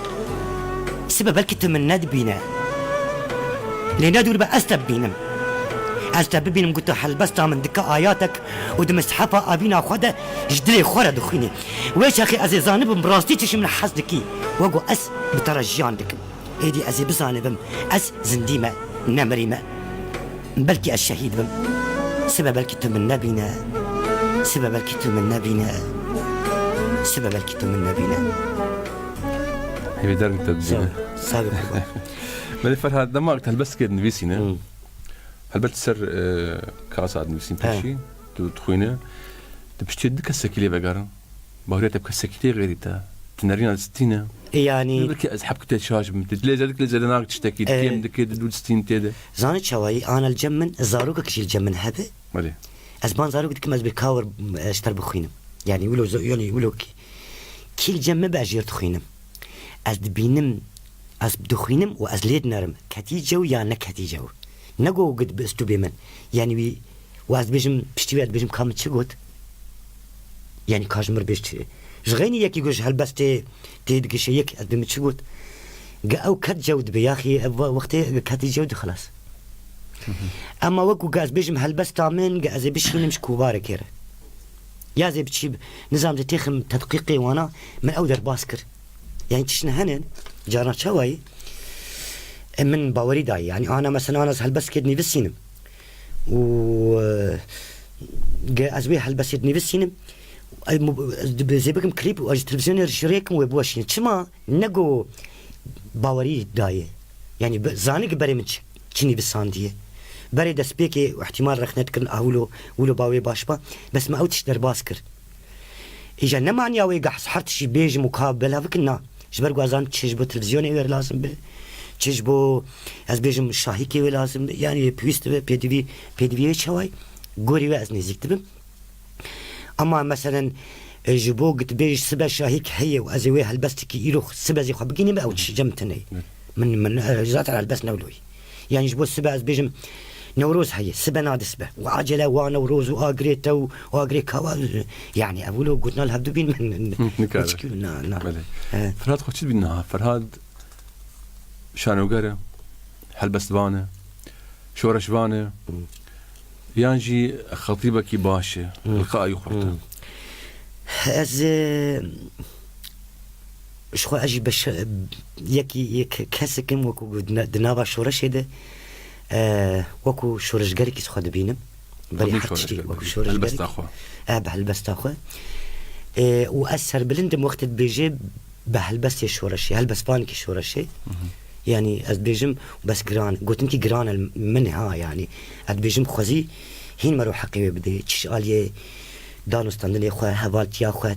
B: سبب الكت من ندبينا لندور بأستب بينم أستب بينم قلت حلبستا من دكا آياتك ودمسحفا أبينا خدا جدري خورا دخيني ويش أخي أزي زانبم براستي تش من حسدكي وقو أس بترجيان دكم إيدي أزي بزانبم أس زنديمة نمريمة بلكي الشهيد بم سبب الكتب من نبينا سبب الكتب من نبينا سبب الكتب من نبينا
E: هي بدرجة تبدينا
B: سابق
E: ما فرهاد دماغك هلبس كده نفيسينا هلبت سر كاسة نفيسين بشي تخوينا تبشتي دك السكيلة بقارن بهرية تبقى السكيلة غيرتا تنارينا الستينة
B: يعني
E: بلكي أزحب كتير شاش بمتجلي زادك لزادناك تشتكي تيم دك دول ستين تيدا
B: زانت شوي أنا الجمن زاروك كشيل الجمن هذا
E: مالي
B: أزمان زاروك دك مز بكاور اشتر بخوينم يعني يقولوا كي الجمن بأجير تخوينم از دبینم از بدخوینم و از لید نرم کتی جو یا نه کتی جو نگو قد بستو بمن يعني وي و از بيجم بشتويات بيجم كامل چه قد يعني كاجمر بيشت جغيني يكي قوش هلبستي تيدقش يك از بيم چه قد او كت جود بياخي وقتي كتي جود خلاص اما وكو قاز بيجم هلبستا من قاز بيشينمش كوبارة كيره يا زي بتشيب نظام تخم تدقيقي وانا من اودر باسكر يعني تشنا هنن جارنا شوي من باوري داي يعني انا مثلا انا هلبس كدني بالسينم و ازوي هلبس كدني بالسينم زي بكم كليب واجي تلفزيون شريكم وبوشين تشما نقو باوري داي يعني زانق بري من تشني بالسانديه بري دسبيكي واحتمال رخنت كن اولو ولو باوي باشبا بس ما اوتش در باسكر اجا نمعني اوي قاح صحرت شي بيج مقابله فكنا جبر غازان تشجبو تلفزيوني غير لازم به تشجبو از بيجم شاهيكي لازم يعني بيست بي دي شوي غوري واز نزيكتب اما مثلا جبو قلت بيج سبا شاهيك هي وازوي هلبستكي يروح سبا زي خبقيني ما اوتش جمتني من جزات على البس نولوي يعني جبو سبا از بيجم نوروز هي سبا نادس به وعجله ونوروز واغريتا واغريكا يعني اولو قلنا لها بدو بين من
E: نعم فرهاد خوشت بينها فرهاد شانوغره هلبستبانه شورشبانه يانجي خطيبك باشه القاء يخرط
B: از شخو اجي بش يكي كاسكم وكو دنابا شورش هده وكو شورش غاري كي سخد بينم بري حتشتي وكو شورش غاري
E: هلبست اخو
B: بهلبست اخو وأثر بلندم وقت بيجي بهلبست شورشي هلبس بانكي شورشي يعني از بيجم بس جران قلت انتي جران منها يعني از بيجم خوزي هين مرو حقي بدي تش آلية دانستاندني خو هوالتيا خو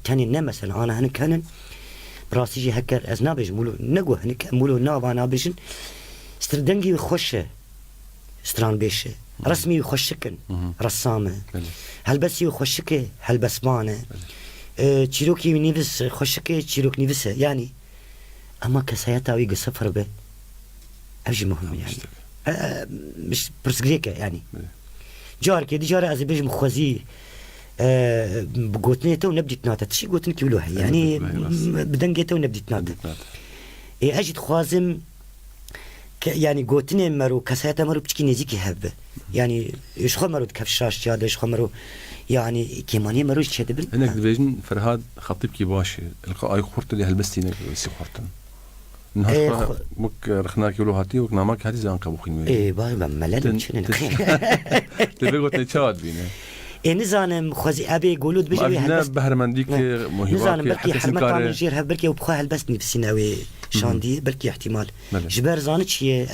B: تاني نه مثلا أنا هن كانن براسيجي هكر از نابج مولو نگو هنك مولو نابانا بيجن استردنجي خوشه استران بيشه رسمي خوشكن رسامه هل بس خوشكه هل بسمانه تشيروكي نيفس خوشكه تشيروك نيفسه يعني اما كسياتا ويق سفر به ابجي مهم يعني مش برسغريكا يعني جارك دي جاره از بيجم خوزي بقوتنيته ونبدي تناتا تشي قوتن كيلوها يعني بدنجته ونبدي تناتا اجد خوازم يعني قوتني مرو كسياتا مرو بتشكي نزيكي هبه يعني ايش خو مرو كفشاش جاده ايش خو مرو يعني كيمانيه مرو شدبن
E: هناك دبيجن فرهاد خطيب كي باشي القى اي خورت اللي هلبستي سي خورتن نهار مك رخناك يقولوا هاتي وكنامك هاتي زان كابوخين
B: ايه باي ملل شنو
E: تبي قلت نشاد بينا
B: نزانم خوزي ابي يقولوا بيجي
E: هلبست بهرمنديك
B: نزانم بركي حرمت عامل جيرها بركي وبخو هلبستني بسيناوي شاندي بركي احتمال جبر زانت شي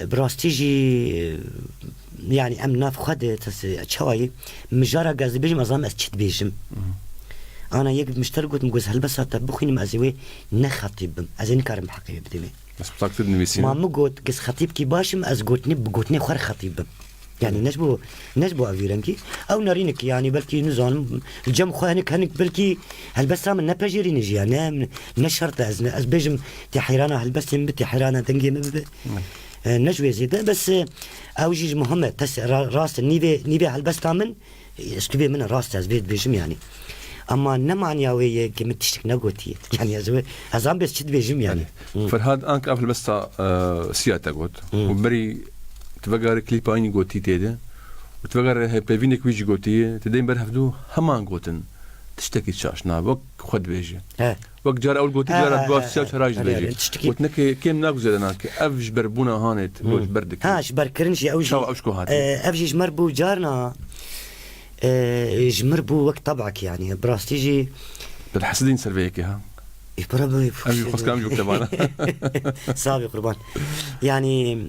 B: براستيجي يعني ام ناف خد تشاي مجرى غاز بيجم ازام اسچت بيجم انا يك مشتركت مجوز هلبس بخين مازوي نخطيب ازين كارم حقيقي بدمي
E: بس بتاكد نبيسين
B: ما مقوت قس خطيب كي باشم از قوتني بقوتني خر خطيب يعني نجبو افيرنكي او نارينك يعني بلكي نزان الجم خو هنك بلكي هلبس من نبجيري نجي يعني نشرت از بيجم تي حيرانه هلبس بتي حيرانه تنجي نجوي زيده بس اوجي مهمه تس راس نيبي هلبس من استبي من راس از بيت بيجم يعني اما نمعني ياوي كم تشتك نقوتي يعني ازام بس شد بيجم يعني
E: فرهاد انك قبل بس سياتا قوت وبري تفكر كليب اني قوتي تيده وتفكر بيفينك ويجي قوتي تدين برهفدو همان قوتن تشتكي تشاشنا وك خد بيجي وك جار اول قوتي جار دواف سياو شراج بيجي وتنك كيم ناقو زدناك افج بربونا هانت قوت بردك
B: هاش بركرنشي اوجي
E: شو اوشكو هاتي
B: افجي مربو جارنا جمربو وقت طبعك يعني براستيجي
E: بالحسدين سربيك ها
B: برافو
E: ابي خص كلام جوك تبعنا
B: صافي قربان يعني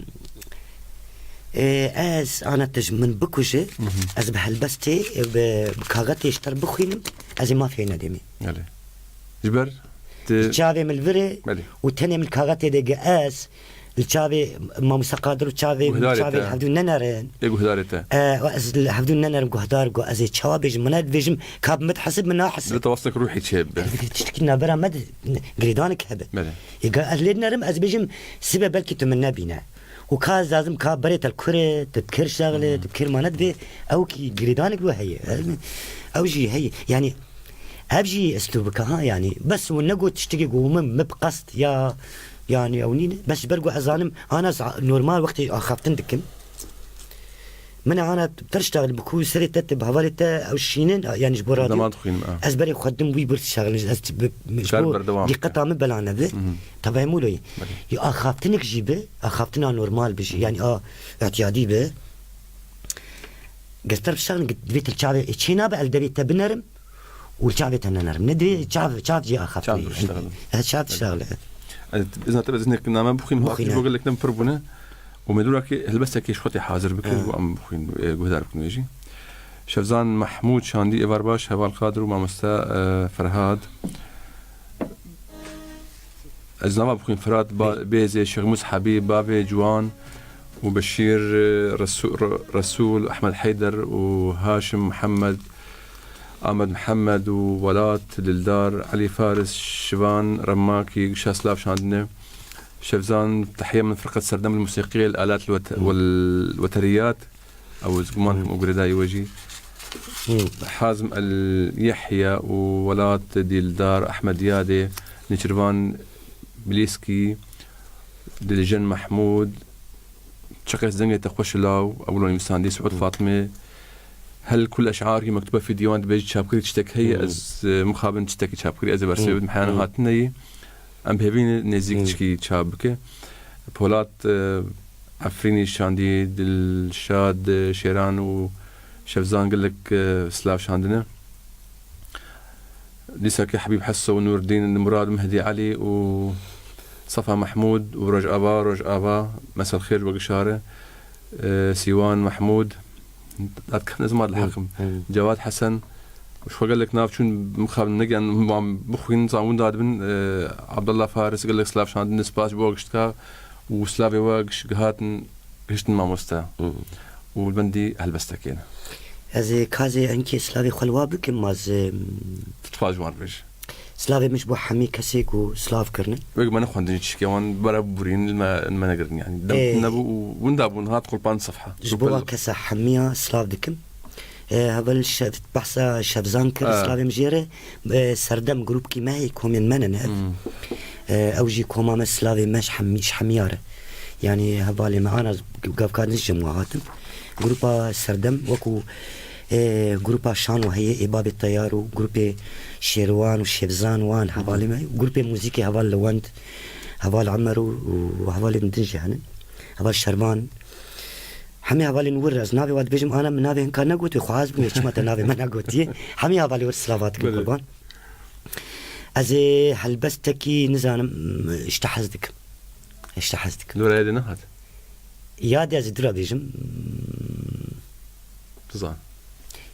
B: از انا من بكوجه از بهلبستي بكاغتي اشتر بخينم از ما في ندمي
E: علي جبر
B: تشافي من الفري وتاني من الكاغتي دي از الشافي ما مسقادر الشافي حدون ننرن
E: يقو هدارته
B: از حدون ننرن قهدار قو از الشافي مناد بيجم كاب متحسب من حسب
E: بتوصلك روحي شاب
B: تشتكينا برا مد قريدانك هبه يقال از ليدنرم از بيجم سبب بلكي تمنى بينا وكاز لازم كابريت الكره تذكر شغله تذكر ما ندبي او كي قريدانك وهي او جي هي يعني ابجي اسلوبك ها يعني بس ونقو تشتكي قوم بقصد يا يعني اونين بس برجو ازانم انا نورمال وقتي اخافتن دكم من انا بتشتغل بكو سريت بهوالته او شينين يعني جبرات
E: ما تخين
B: ازبري خدم وي برشغل دي قطعه من بلانا ذي طبعا مو لي يا اخافتنك جيبه اخافتنا نورمال بشي يعني اعتيادي به قستر بشغل بيت الشعبي تشينا بقى الدبيت بنرم والشعبي تنرم ندري شاف جي اخافتني شاف تشتغل
E: إذا تبى إذنك نعم بخين بقول لك نم فربنا ومدورك هلبستك إيش خطي حاضر بكون وأم بخين جهدار بكون يجي شفزان محمود شاندي إيفار باش هوا القادر ومع مستا فرهاد أزنام بخين فرهاد بيزي شغموس حبيب بابي جوان وبشير رسول أحمد حيدر وهاشم محمد أحمد محمد وولات للدار علي فارس شبان رماكي شاسلاف شاندنة شفزان تحية من فرقة سردم الموسيقية الآلات والوتريات أو زمان مقرداي وجي حازم اليحيى وولات ديلدار أحمد يادي نيشرفان بليسكي دلجن محمود شقيس زنجة تخوش لاو أولون يمساندي سعود فاطمة هل كل أشعاري مكتوبة في ديوان بيج شابكري تشتك هي أز مخابن تشتكي شابكري أز برسيب محيانا هاتني أم بهبين نزيك تشكي شابكة بولات عفريني شاندي دلشاد شيران وشفزان قال لك سلاف شاندنا لسه كحبيب حسو ونور الدين مراد مهدي علي و صفا محمود ورج أبا مساء الخير وقشارة سيوان محمود أذكر نزمات الحكم جواد حسن وش قال لك ناف شون مخاب نجي عن بخوين صامون داد بن عبد الله فارس قال لك سلاف شان نسباش بوقشتكا وسلافي واقش جهاتن هشتن ما مستا والبندي هلبستكين
B: از كازي انكي سلافي خلوابك ماز
E: تتفاج وان بيش
B: سلافي مش بو حمي كسيك وسلاف كرنن
E: ويق ما نخوان ديش كمان برا بورين ما نقدر يعني دم نبو وندابون هات قلبان صفحة
B: جبوا كسا حمية سلاف دكم هبل شفت بحثا شفزان كر سلافي مجيرة سردم جروب كي ما يكون من منن اوجي كوما ما سلافي مش حميارة يعني هبالي معانا قاف كان الجماعات جروبا سردم وكو جروبا شان وهي إباب الطيار وجروب شيروان وشيفزان وان هبالي ما جروب موسيقي هبال لوند هبال عمر وهبال مدنجي هن هبال شرمان حمي هبال نورز نابي واد بيجم أنا من نابي كان نقول تخواز بني شو ما تنابي ما نقولتي حمي هبال ورسلافات كقربان أزي هلبستكي نزانم اشتحزدك
E: دورا يدي نهات
B: يادي از درا بيجم
E: تزان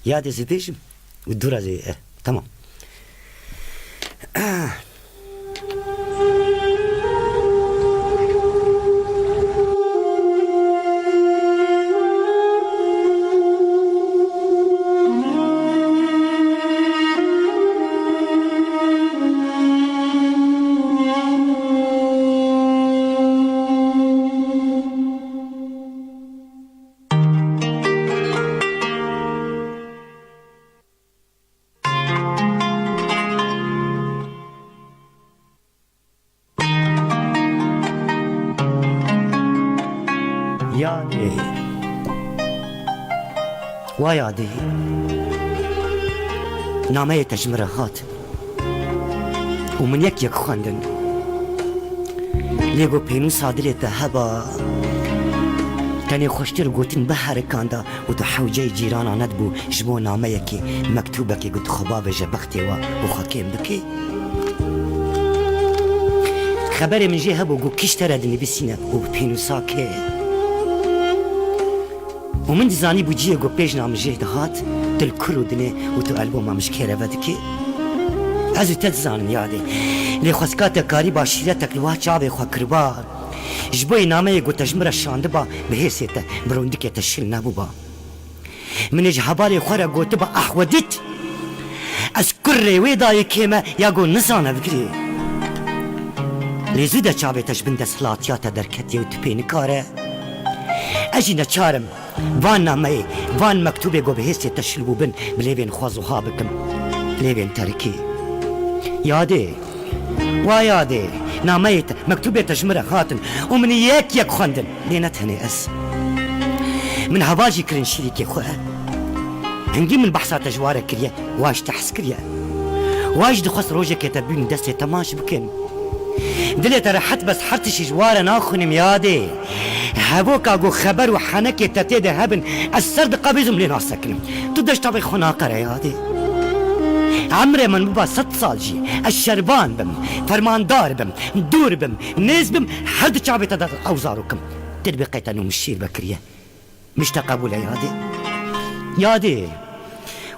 B: يادي از بيجم ودورا زي تمام يادي ويادي نامي تجمرة هات ومن يك خواندن ليگو بينو صادري هبا تاني خوشتر قوتن بحر كاندا ودو حوجي جيرانا ندبو جبو نامي يكي مكتوبة كي قد خباب جبختي وخاكين بكي خبري من جي هبو قو كشتردني بسينا وبينو ساكي ومن دزاني بوجيه قو بيجنا مجيه دهات تل كرو دني وتو ألبوما مش كيرا بدكي عزو تتزانم يادي لي خسكات كاري باشيرتك لواه چاوي خوا كربار جبوي نامي قو تجمرة شاندبا بهيسيتا بروندكي تشيل نابوبا من جهبالي خورا قو تبا أحودت أسكري ويداي كيما يا قو نزانا بكري لي زودا چاوي تجبند سلاتياتا دركتي وتبين كاره أجينا چارم وان نامي وان مكتوبة قو بهيسي تشلبو بن بليبين خوازوها بكم ليبين تاريكي يادي ويادي ناميت مكتوبة تجمرة خاتن ومن يك خندن لينت هني أس من هواجي كرن شريكي خوها هنجي من بحثات تجوارة كريا واش تحس كريا واش دخص روجة كتبين دستي تماش بكن دلي ترى حت بس حرتش جوارة ناخن ميادي هبوك اقو خبر وحنكي تتيد هبن السرد قبيزم لنا سكن تدش طبي خناقر يادي عمري من بابا 6 سال جي الشربان بم فرماندار بم دور بم نيز بم حد شعبي تدر اوزاركم تدبقيت انو مشير بكريه مش تقبل يادي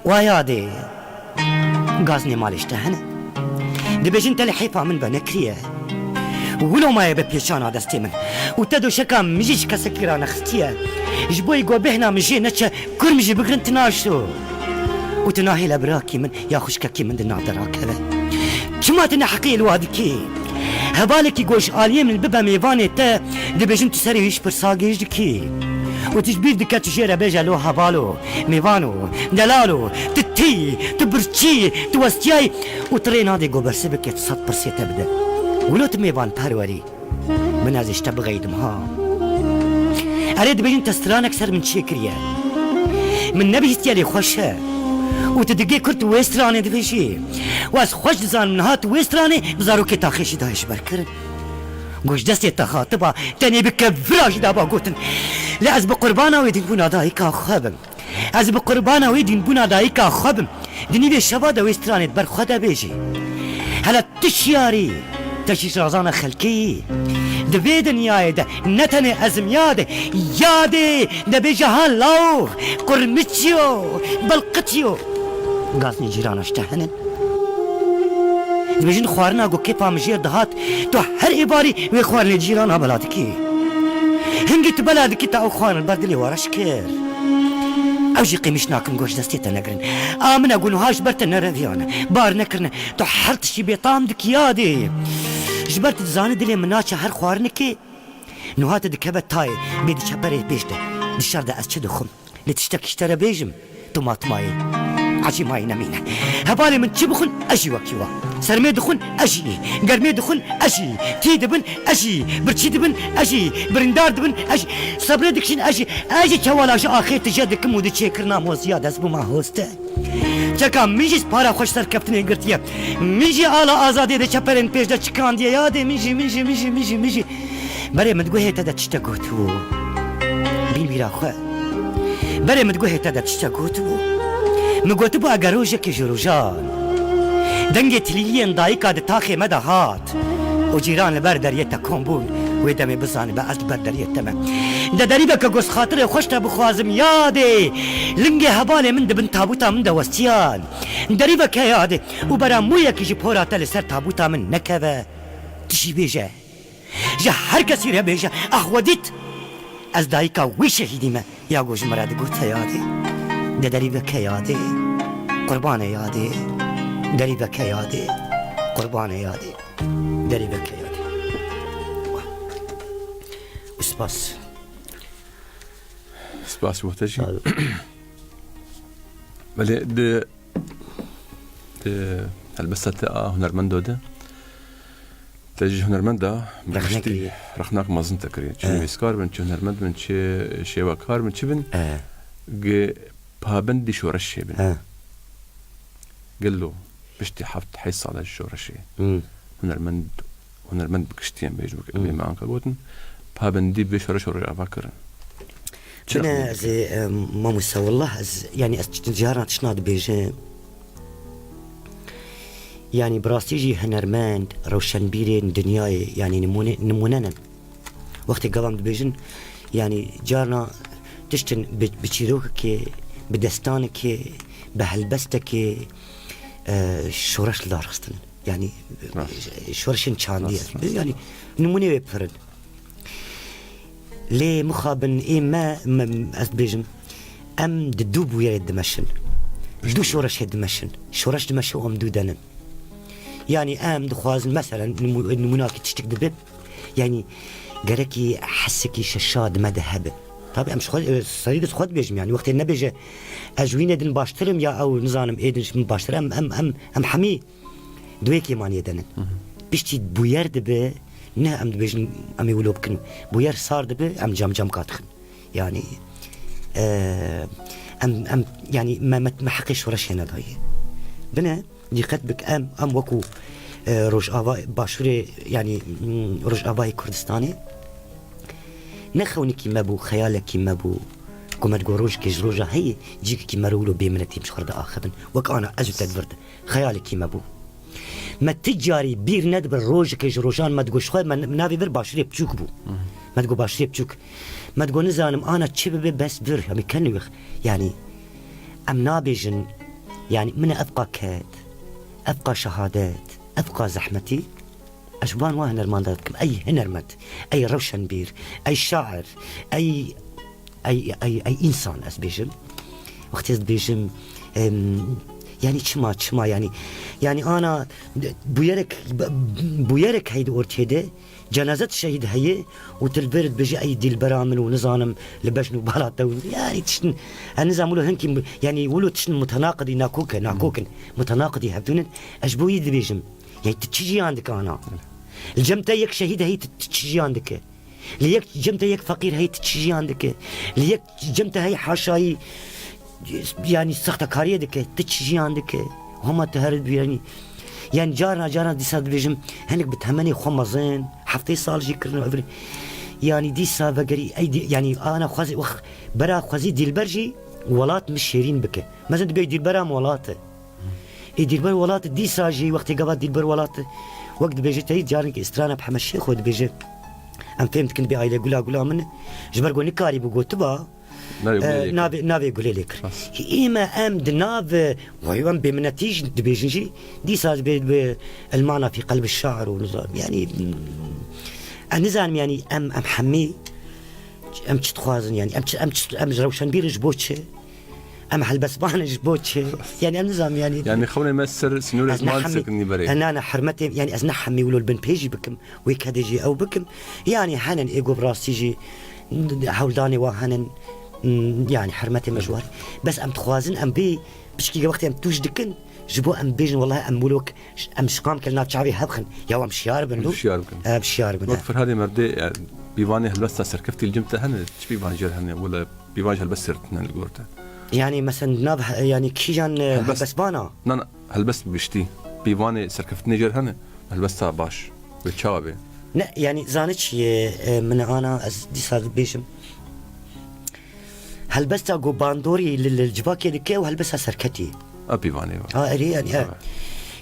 B: ويادي غازني مالش تهنا دبيجن تلي حيفا من بنكريه ولو ما يبى بيشانا دستي من وتدو شكا مجيش كسكيرانا ختيه جبوي قو بهنا مجي نتشا كل مجي بقرن تناشو وتناهي لبراكي من يا خشككي من دنا دراك هذا كما تنا حقي الوادكي هبالك يقوش آلية من الببا ميفاني تا دبيجن تسري ويش برساقيش دكي وتجبير دكا تجيرا بيجا لو هبالو ميفانو دلالو تتي تبرشي توستياي وترين هذي قو برسبك يتصد برسي تبدا ولو تميفان باروري من هذا اشتبغي دمها أريد بيجن تستران أكثر من شكريا من نبي استيالي خوشها وتدقي كرت ويستراني دفشي واس خوش دزان من هات ويستراني بزارو كي تاخيشي دايش بركرن قوش دستي تخاطبا تاني بكفراش دابا قوتن لا از بقربانا ويدين بونا دايكا خابم از بقربانا ويدين بونا دايكا خابم دني بي شبادا ويستراني بر خدا بيجي هلا تشياري تشيش رازانا خلقي دبي دنياي ده نتني أزم يادي دبي جهان لوغ قرمتيو بلقتيو قاسني جيران اشتهنن دبيجن خوارنا قو كيبا مجير دهات تو هر إباري ويخوارني جيران بلادكي هنجت بلادكي تاو خوان البردلي ورشكر اوجي قيمش ناكم قوش دستيتا نقرن آمن اقول هاش برت نرذيانا بار نكرن تو حرت شي بيطام دك يادي جبرت تزاني دلي مناچا هر خوارنكي نوهات دكبت تاي بيدي شبري بيشته دشار دا اسچه دخم لتشتك اشترى بيجم طماطماي عجي ماي نمينة هبالي من چي بخن اجي وكيوا سرمي دخن اجي قرمي دخن اجي تي دبن اجي برچي دبن اجي برندار دبن اجي صبر دكشن اجي چوالا اجي آخر تجدكم ودي چه کرنا مو زياد اسبو ما هسته چکا میجی پارا خوش سر کفتنی گرتیه میجی آلا آزادی ده چپرن پیش ده چکان دیه یاده میجی برای مدگوه هیتا ده چتا گوتو بین بیرا خواه برای مدگوه هیتا ده چتا گوتو مگوتو با اگر روژه که جروجان دنگی تلیلین دایکا ده تاخی مده هات و جیران لبر دریتا کن ويدمي بزاني بقى بدرية تمام ده دريبة كجوز خاطري خوشتا بخوازم يادي لنجي هبالي من دبن تابوتا من دوستيان دريبة كيادي وبرا مويا كيجي بورا تالي سر تابوتا من نكبة تشي بيجا جا هر كسي ريا بيجا اخوديت از دايكا وي شهيدي ما يا جوج مراد قوتا يادي ده دريبة كيادي قربانة يادي دريبة كيادي قربانة يادي دريبة كيادي سباس
E: محتاجي بلي د هالبسة هنرمندو ده تجي هنرمندا رخناك ما زنت كري شنو يسكار من شنو هنرمند من شي وكار من شبن بابندي شو رشي بن قال له بشتي حفت حيص على شو رشي هنرمند بكشتين بيجوك ما عنك قوتن بابندي بشرش ورجع فكرن
B: أنا زي ما مسوى والله يعني تجارة تشناد بيجي يعني براستيجي هنرمند روشنبيرين دنياي يعني نموننا وقت قبام بيجن يعني جارنا تشتن بتشيروك بدستانك بهلبستك شورش لارخستن يعني شورشن شاندي يعني نموني بفرد ليه مخابن إيه ما أثبيجم أم ددوب ويا الدمشن دو شورش الدمشن شورش دمشن أم دودنا يعني أم دخواز مثلا نموناك تشتك دبب يعني قركي حسكي ششاد ما ذهب طبعا مش خد صريدة خد بيجم يعني وقت النبيجة أجوين دن باشترم يا أو نظام إيدنش من باشتر أم حمي دويكي مان يدنا بيشتي بوير دبه نه ام دبيجن ام يقولوا بكن بوير صار دبه ام جام قاتخن يعني ام يعني ما حقيش ورش هنا ضاي بنا دقت بك ام وكو روج ابا باشوري يعني روج اباي كردستاني نخوني كيما بو خيالك كيما بو كما تقول كيج روجا هي جيك كيما رولو بيمنتي مش خرد اخذن وك انا اجو تدبرت خيالك كيما بو ما تجاري بير ندبر روج كيج روجان ما تقول شخوي ما نافي بر باشري بچوك بو ما تقول باشري بچوك ما تقول نزانم انا تشبه بس بر يعني كنوخ يعني ام نابيجن يعني من ابقى كاد ابقى شهادات ابقى زحمتي أشبان وهنرمانداتكم أي هنرمد أي روشن بير أي شاعر أي إنسان أسبيجم وقت أسبيجم يعني شما يعني أنا بويرك هيد أورتيده جنازة الشهيد هي وتلبرد بيجي أي ديل برامن ونظام لبشنو بالاته يعني تشن هنظام له هنكي يعني يقولوا تشن متناقضي ناكوكن متناقضي هبدون أشبو يد بيجم يعني تتشجي عندك أنا الجمتة يك شهيدة هي تتشجي عندك ليك جمتة يك فقير هي تتشجي عندك ليك جمتة هي حاشاي يعني سخطة كارية دك تتشجي عندك هما تهرد يعني جارنا دي صاد بيجم هنك بتهمني خمزين حفتي صال جي كرنا يعني دي صاد بقري أي دي يعني أنا خوازي برا خوازي ديل برجي ولات مش شيرين بك مثلا تبي ديل برا مولاته ديل بر ولات دي ساجي وقت قبل ديل بر ولات وقت بيجي تريد جارك استرانا بحمد الشيخ ود بيجي ام فهمت كنت بعائله قولا من جبر قولي كاري بقول تبا نابي يقول لك إما أم دناف ويوم بمنتيج دبيجي دي صار بالمعنى في قلب الشعر ونظام يعني النظام يعني أم حمي أم تخوازن يعني أم روشن بيرج بوتشي أم هالبسبان جبوتشي يعني النظام يعني
E: خلونا نمسر سنور اسمان سكني بري
B: أنا حرمتي يعني أزنا حمي ولو البن بيجي بكم ويكاديجي أو بكم يعني حنن إيجو براسيجي حولداني وهنن يعني حرمتي مجواري بس أم تخوازن أم بي بشكي وقت أم توش دكن جبو أم بيجن والله أم ملوك أم شقام كلنا شعبي هبخن يا أم شيار بنلو بشيار بن
E: وقت هذه مردي بيواني هلبس سركفتي الجمتة هن تشبي بانجر هن ولا بيوانج هلبس سرتنا الجورته
B: يعني مثلا ناب يعني كيجان هلبس بانا
E: لا هلبس بشتي بيواني سركفتني جر هن هلبس باش بتشابه
B: لا يعني زانتش من أنا دي صار بيشم هلبسها جو باندوري للجباكي دكي وهلبسها سركتي
E: أبي فاني
B: يعني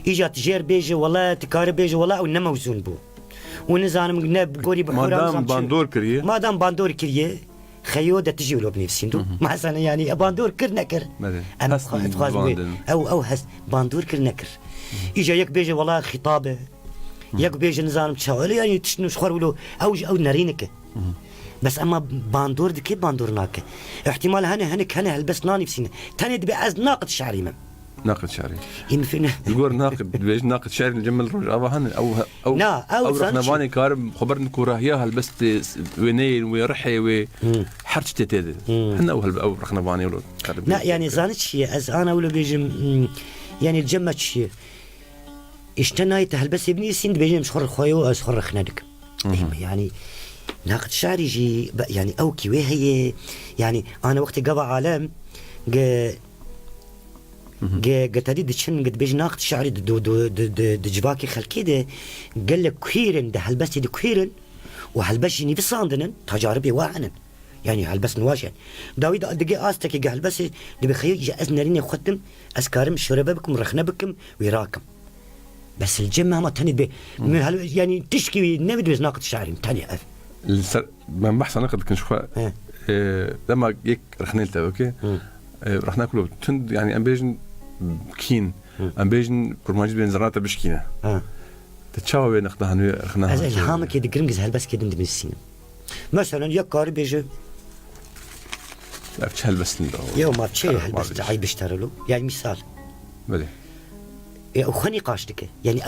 B: إجت جير بيجي والله تكار بيجي والله ونما وزون بو ونزانم نب قولي بحورة ما دام باندور كريه خيودة تجي ولو بنفسي دو مثلا يعني باندور كر نكر أنا خاز أو هس باندور كر نكر إجا يك بيجي والله خطابه يك بيجي نزانم تشاول يعني تشنوش خور أو نارينك بس أما باندور دكي باندور ناك احتمال هنك هلبس ناني في سنة تاني دبي أز ناقد شعري من
E: ناقد شعري
B: يمكن
E: الجور ناقد بيج ناقد شعري الجمل رج أبا هن أو رحنا باني كارم خبرنا كوراهيا هلبست وينين ويرحي وحرش تتدي حنا أو رحنا باني ولا
B: لا يعني زانت شيء أز أنا ولا بيجي يعني الجمة شيء اشتنايت هلبس ابني سين بيجي مش خر خويو أز خر خنادك يعني ناقد شعري يجي يعني أو كي هي يعني أنا وقت قبع عالم قتادي دشن قد بيجي ناقد شعري دجباكي خلكي ده قال لك كويرن ده هلبسي ده كويرن وهلبسني في صاندن تجاربي واعنن يعني هلبس نواشن داويد دقي آستك هلبسي ده بخير جأزنريني ختم أسكارم شربة بكم رخنا بكم ويراكم بس الجمة ما تاني يعني تشكي نبي بس ناقد شعري تاني
E: من بحث ناقد كن شوفا لما يك رخنيلته اوكي رح ناكله تند يعني ام بيجن كين ام بيجن برماج بين زراته بشكينه تتشاو بين ناخذها رخناها
B: از الهامك يد جرنجز هلبس كده ندم السين مثلا يكار بيجي
E: لا هلبس
B: يوم ما تشي هلبس عيب اشترلو يعني مثال
E: بلي
B: او خني قاشتك يعني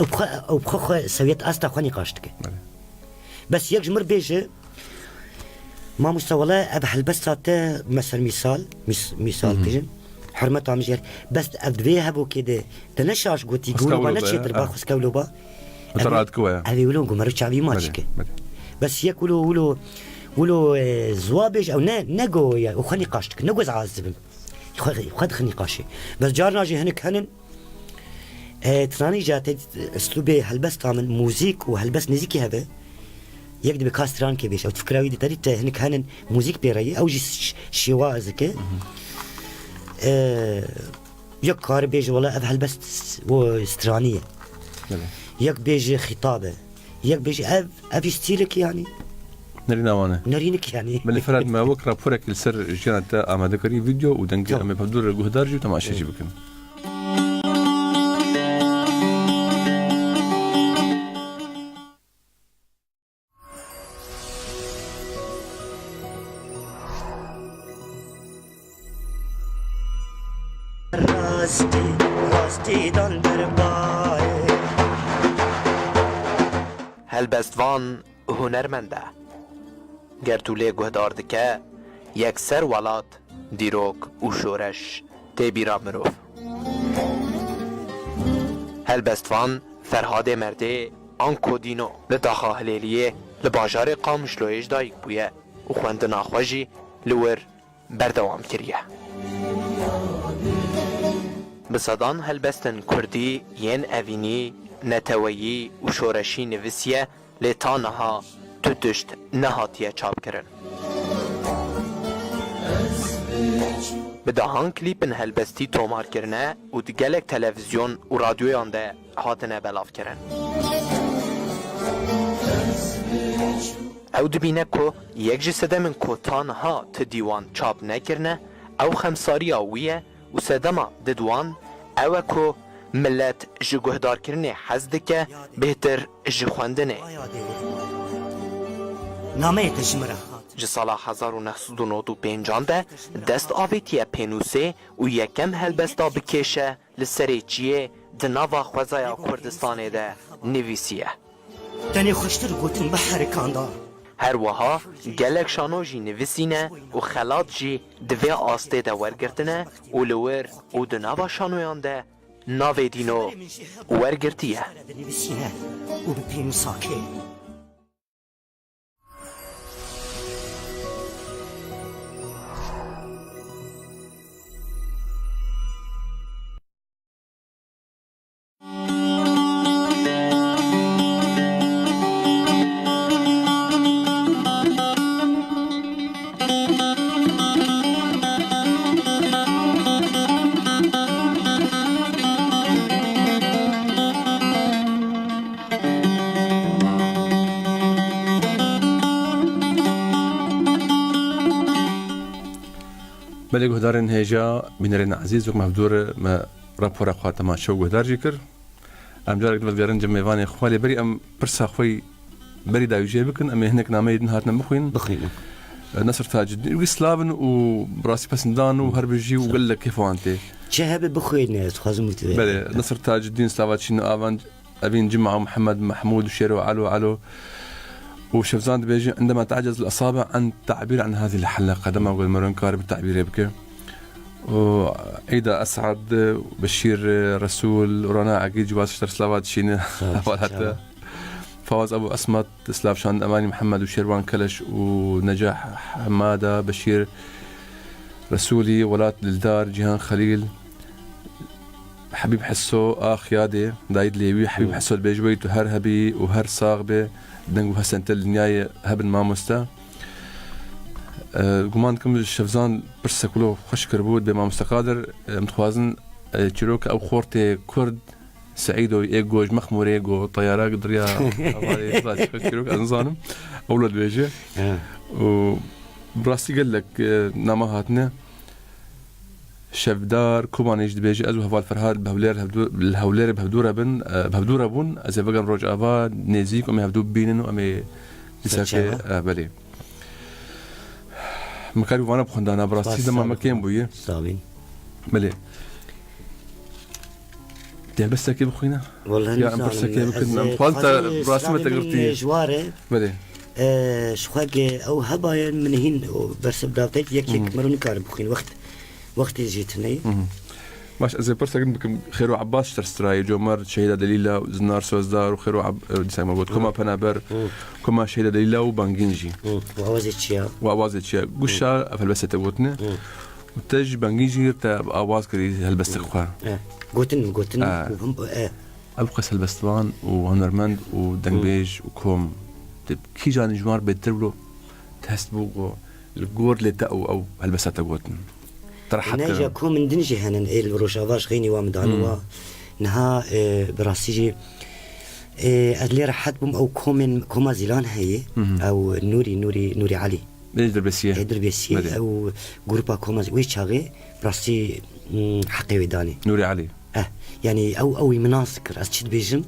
B: او بخ سويت استا خني قاشتك بس يجمر بيجي ما مستوى أب هالبسطة مثلا مثال بيجن حرمة عمجير بس أبديها بو كده تنشاش قوتي يقولوا ما نشيد ربا خس كولوبا
E: وتراد كوا
B: أبي يقولون قمرو شعبي ماشكة بس يقولوا زوابج أو نجو يعني وخني قاشتك نجو عازبهم خد خني قاشي بس جارنا جي هنك هنن تراني جات أسلوبي هالبسطة من موزيك وهالبس نزيكي هذا يقدر بكاستران كبيش أو تفكر ويدي تريت هنك هنن موزيك بيري أو جي شواء زكى يك كار بيجي والله أبهل بس واسترانية يك بيجي خطابة يك بيجي أبي ستيلك يعني
E: نرينا وانا
B: نرينك يعني
E: من الفرد ما وكرة بورك السر جينا تا أما ذكري فيديو ودنك أما بفضل الجهدار جو تماشى جيبكم
F: هلبستوان هنرمنده گرتوله گهدار دکه یک سر ولات دیروک و شورش تیبیرا مروف هلبستوان فرهاد مرده آن کودینو لداخا هلیلیه لباجار قامشلویش دایک بویه و خوند ناخوشی لور بردوام کریه بصدان هلبستن کردی ین اوینی نتویی و شورشی نویسیه لیتانها تو دشت نهاتیه چاپ کرن بدهان کلیپن هلبستی تومار کرنه و دگلک تلویزیون و رادیویان ده هاتنه بلاف کرن او دبینه کو یک جسده من کوتانها تدیوان چاپ نکرنه او خمساریا ویه و سدما ددوان او کو ملت جگهدار کرنه حزدکه بهتر جخوندنه
B: نامه تجمره
F: جسالا 1995 ده دست آویتیه پینوسه و یکم هلبستا بکشه لسریچیه دناوا خوزایا کردستانه ده نویسیه
B: دنی خوشتر گوتن به حرکاندا
F: هر وها گلک شانو جی نویسینه و خلات جی دوی آسته ده ورگرتنه و لور و دناوا شانویان ده ناوی دینو ورگرتیه
B: نویسینه و به پینو ساکه
E: بله گهدارن هجا بینرین عزیز و مهدور ما راپورا خواهد ما شو گهدار جکر ام جارك دولگرن جمعوانی خوالی بری ام پرسا خوی بری داویجه بکن ام هنک نامه یدن هاتنا بخوین نصر تاج الدين ويسلافن وبراسي بسندان وهربجي وقال لك كيف انت
B: شهب بخوين تخازم
E: بله نصر تاج الدين سلافاتشينو افان ابين جمعه محمد محمود وشيرو علو وشفزان بيجي عندما تعجز الأصابع عن التعبير عن هذه الحلقة دما أقول مرون كارب التعبير يبكي وعيدا أسعد بشير رسول ورانا عقيد جواز اشتر سلافات شيني حتى فواز أبو أسمت سلاف شان أماني محمد وشيروان كلش ونجاح حمادة بشير رسولي ولات للدار جيهان خليل حبيب حسو خيادي دايد ليوي حبيب حسو البيجويت وهر هبي وهر صاغبه دنگو هسنت النهاية هبن ما مستا قمان كم الشفزان برسكلو خوش كربود بما مستقادر متخوازن تشيروك او خورتي كرد سعيدو ايجوج مخمور ايجو طيارة قدريا تشيروك انظانم اولاد بيجي وبراسي قال لك نامهاتنا شفدار كومان يجد بيجي ازو هفال فرهاد الهولير بهدورة بون ازي بقى روج افا نيزيك امي هفدو بينن وامي لساكي بلي مكاري وانا بخندانا براسي دما مكين بويه
B: صابين
E: بلي تيال بس ساكي بخوينا
B: والله
E: يا ام برساكي بكن فالت براسي ما تقرتي
B: جواره
E: بلي
B: شخواقي او هبايا من هين برس بداوتيت يك مرون كار بخين وقت جيتني
E: ماش ازي برسا بكم خيرو عباس شترستراي جومر شهيده دليله وزنار سوزدار وخيرو ديساي موجود كما بنابر كما شهيده دليله وبانجينجي وأوازيتشيا قشا فالبسة تقوتنا وتج بانجينجي تا أواز كري هالبسة خوا
B: قوتن
E: أبقى هالبستوان وهنرمند ودنبيج وكوم كي جان جمار بيتربلو تحسبو الجور لتأو أو هالبسة تقوتنا
B: نجا كوم من دنجي هنن الروشافاش غيني وامدانوا نها براسيجي أدلي راحت بوم أو كوما زيلان هي أو نوري علي دربسيه أو جروبا كوما ويشاغي براسي حقي وداني
E: نوري علي
B: يعني أو مناسكر أشتد بيجم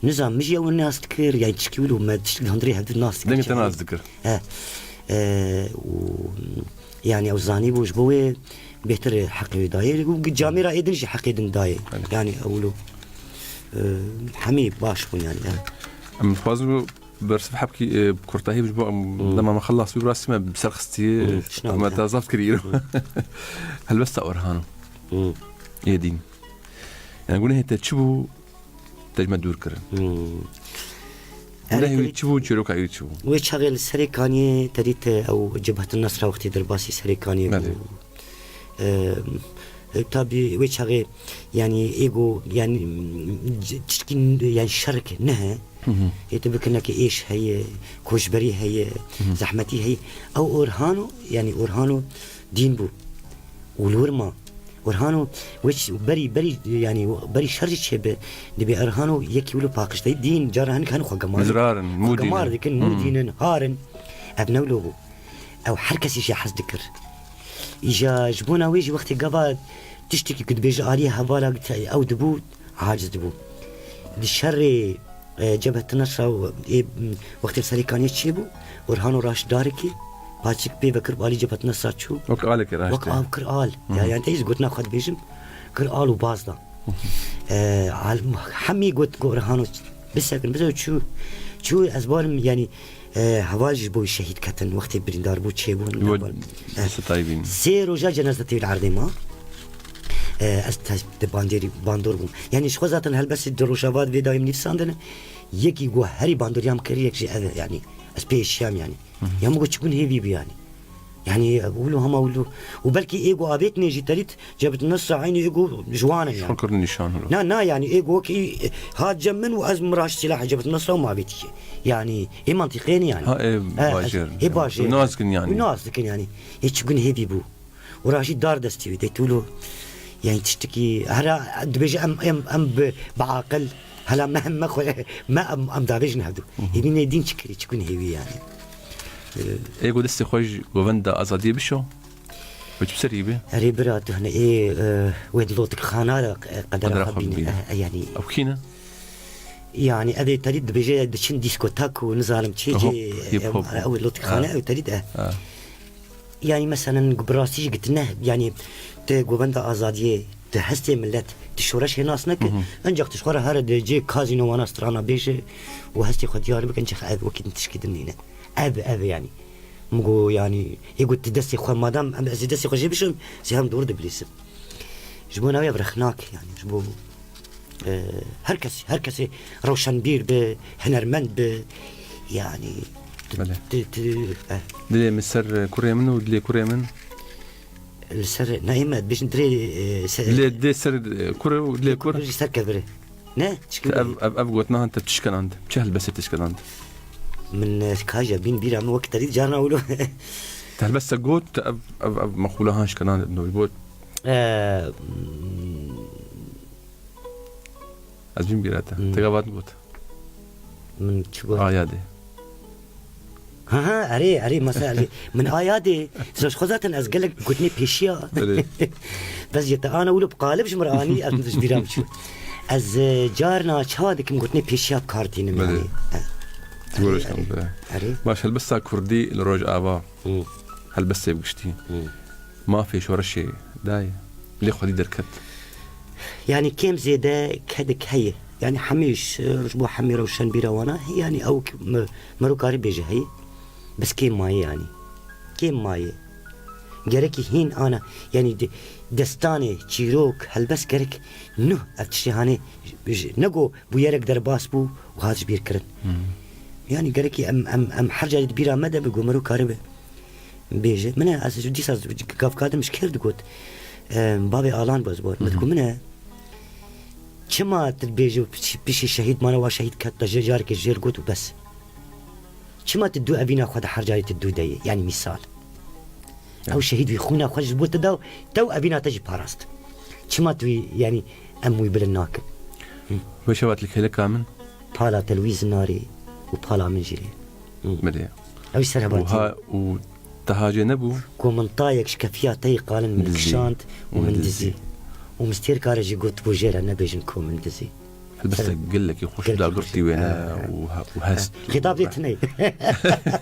B: نظام مجي أو الناس تكر يعني تشكيلو ما تشتغل هندري هذا الناس
E: دنجت الناس ذكر
B: يعني أو زاني بوش بوي بيهتر حقي داير وجاميرا يدنش حقي دن داير يعني أولو حميد باش بون يعني
E: أم فازو برسف حبكي بكرتاهي بجبو لما ما خلص براسي ما بسرخستي ما تازفت كريرو هل بس أورهانو يدين يعني أقول هي تشبو تجمع دور كرن ولا هي تشبو تشيروك عيو تشبو
B: ويشغل سريكاني تريت أو جبهة النصر وقت درباسي سريكاني تابي ويشغل يعني إيجو يعني تشكين يعني شركة نها يتبكنك إيش هي كوشبري هي زحمتي هي أو أورهانو يعني أورهانو دين بو والورما ورهانو وش بري يعني بري شرج شبه دبي ارهانو يكي ولو باقش دين جارهن كانوا خقمار
E: مزرارن مودين
B: خقمار لكن مودين هارن ابنو له او حركس يجي حس ذكر يجا جبونا ويجي وقت قبل تشتكي كنت بيجي عليها بالا او دبوت عاجز دبوت الشر جبهة النصر وقت السري كان يتشيبو ورهانو راش داركي باشك بي بكر بالي جبهة النصر شو
E: وقالك راش
B: وقال كرقال يعني انت ايش قلت ناخذ بيجم كرقال وبازلا حمي قلت رهانو بس شو اسبار يعني هواج بو الشهيد كتن وقت بريندار بو تشيبو
E: طيبين
B: سيرو جا جنازتي العرضي ما است باندور بوم يعني شو ذاتن هالبس الدروشابات في دايم نفساندنا يجي جو هري باندور يام كريك شيء يعني اسبيش يعني يام قلت تكون هيفي يعني اقولوا هم اقولوا وبلكي ايجو ابيتني جي تريت جابت النص عيني ايجو جوانا يعني
E: شكر النشان
B: نا يعني ايجو كي هاد جمن وازم راش سلاح جابت النص وما بيتي يعني ايه منطقين يعني
E: ايه باجر نازكن
B: يعني هيك تكون هيفي بو وراشي دار دستي تقولوا يعني تشتكي هلا دبيجي ام بعقل هلا ما ام دارجن هادو يبين دين تشكري تكون هيوي يعني
E: ايغو دستي خوج غوفندا ازادي بشو وتبسريبه
B: ريبرات هنا ايه ويد لوتك خانه قدر خبيني يعني
E: او كينا
B: يعني ادي تريد بيجي دشن ديسكوتاك ونزالم تشيجي او لوتك خانه تريد يعني مثلا قبراسي قلتنا يعني تغوبندا ازاديه تحستي ملت تشورش ناسنك انجق تشخر هرد جي كازينو وانا سترانا بيجي وهستي خد ياري بكنش خايب وكنت تشكيدنينا اب يعني مغو يعني يقول تدسي خو مادام ام ازيدسي خو جيبشم سيهم دور دبليس جبونا ويا برخناك يعني جبو هركس روشن بير بهنرمند يعني
E: دلي مسر كوريا منو دلي كوريا من
B: السر نايمة باش ندري
E: لي دي سر كوريا ودلي كوريا
B: سر كبره نا
E: تشكل ابغوتنا انت تشكل انت بشهل بس تشكل انت
B: من كاجا بين بيرا من وقت تريد جارنا ولو
E: تهل بس قوت اب مخولهاش كان انه البوت ازبين بيراتا تغابات بوت
B: من شو
E: يادي
B: ها اري مسألة من آيادي زوج خذاتن أزقلك قلتني بيشيا بس جت أنا أقول بقالبش مراني أزمش بيرام شو از جارنا شادك قلتني بيشيا بكارتين يعني
E: تقولش كم باش هلبسها كردي الروج آبا هلبسها بقشتي ما في شو رشي داي اللي خدي دركت
B: يعني كم زيادة كدك هي يعني حميش رجبو حمي روشن بيروانا يعني أو مروكاري بيجي هي بس كيم ماي يعني كيم ماي جركي هين أنا يعني دستاني تشيروك هلبس جرك نو أفتشهاني نجو بويرك درباس بو وهذا بير كرن يعني جركي أم حرجة بيرا مدى بقو مروكاري بيجي منها أساس دي ساز قاف كادم مش كير دقوت بابي آلان بازبور متقول منها كما تبيجي بشي شهيد ما نوا شهيد كات جارك الجير قوت وبس كما تدو أبينا خد حرجة تدو داي يعني مثال أو شهيد ويخونا خرج بوت داو تو أبينا تجي باراست كما توي يعني أموي بالناك
E: وشوات لك هلا كامل
B: بالا تلويز ناري وبالا من جري
E: مليا
B: أو سرباتي
E: وتهاجي نبو
B: كومن طايق شكفيا تاي قالن من كشانت ومن دزي ومستير كارجي قلت بوجيرا نبيج نكون من دزي
E: بس قل لك يخش دا قرتي وينها وهست
B: خطاب دي تني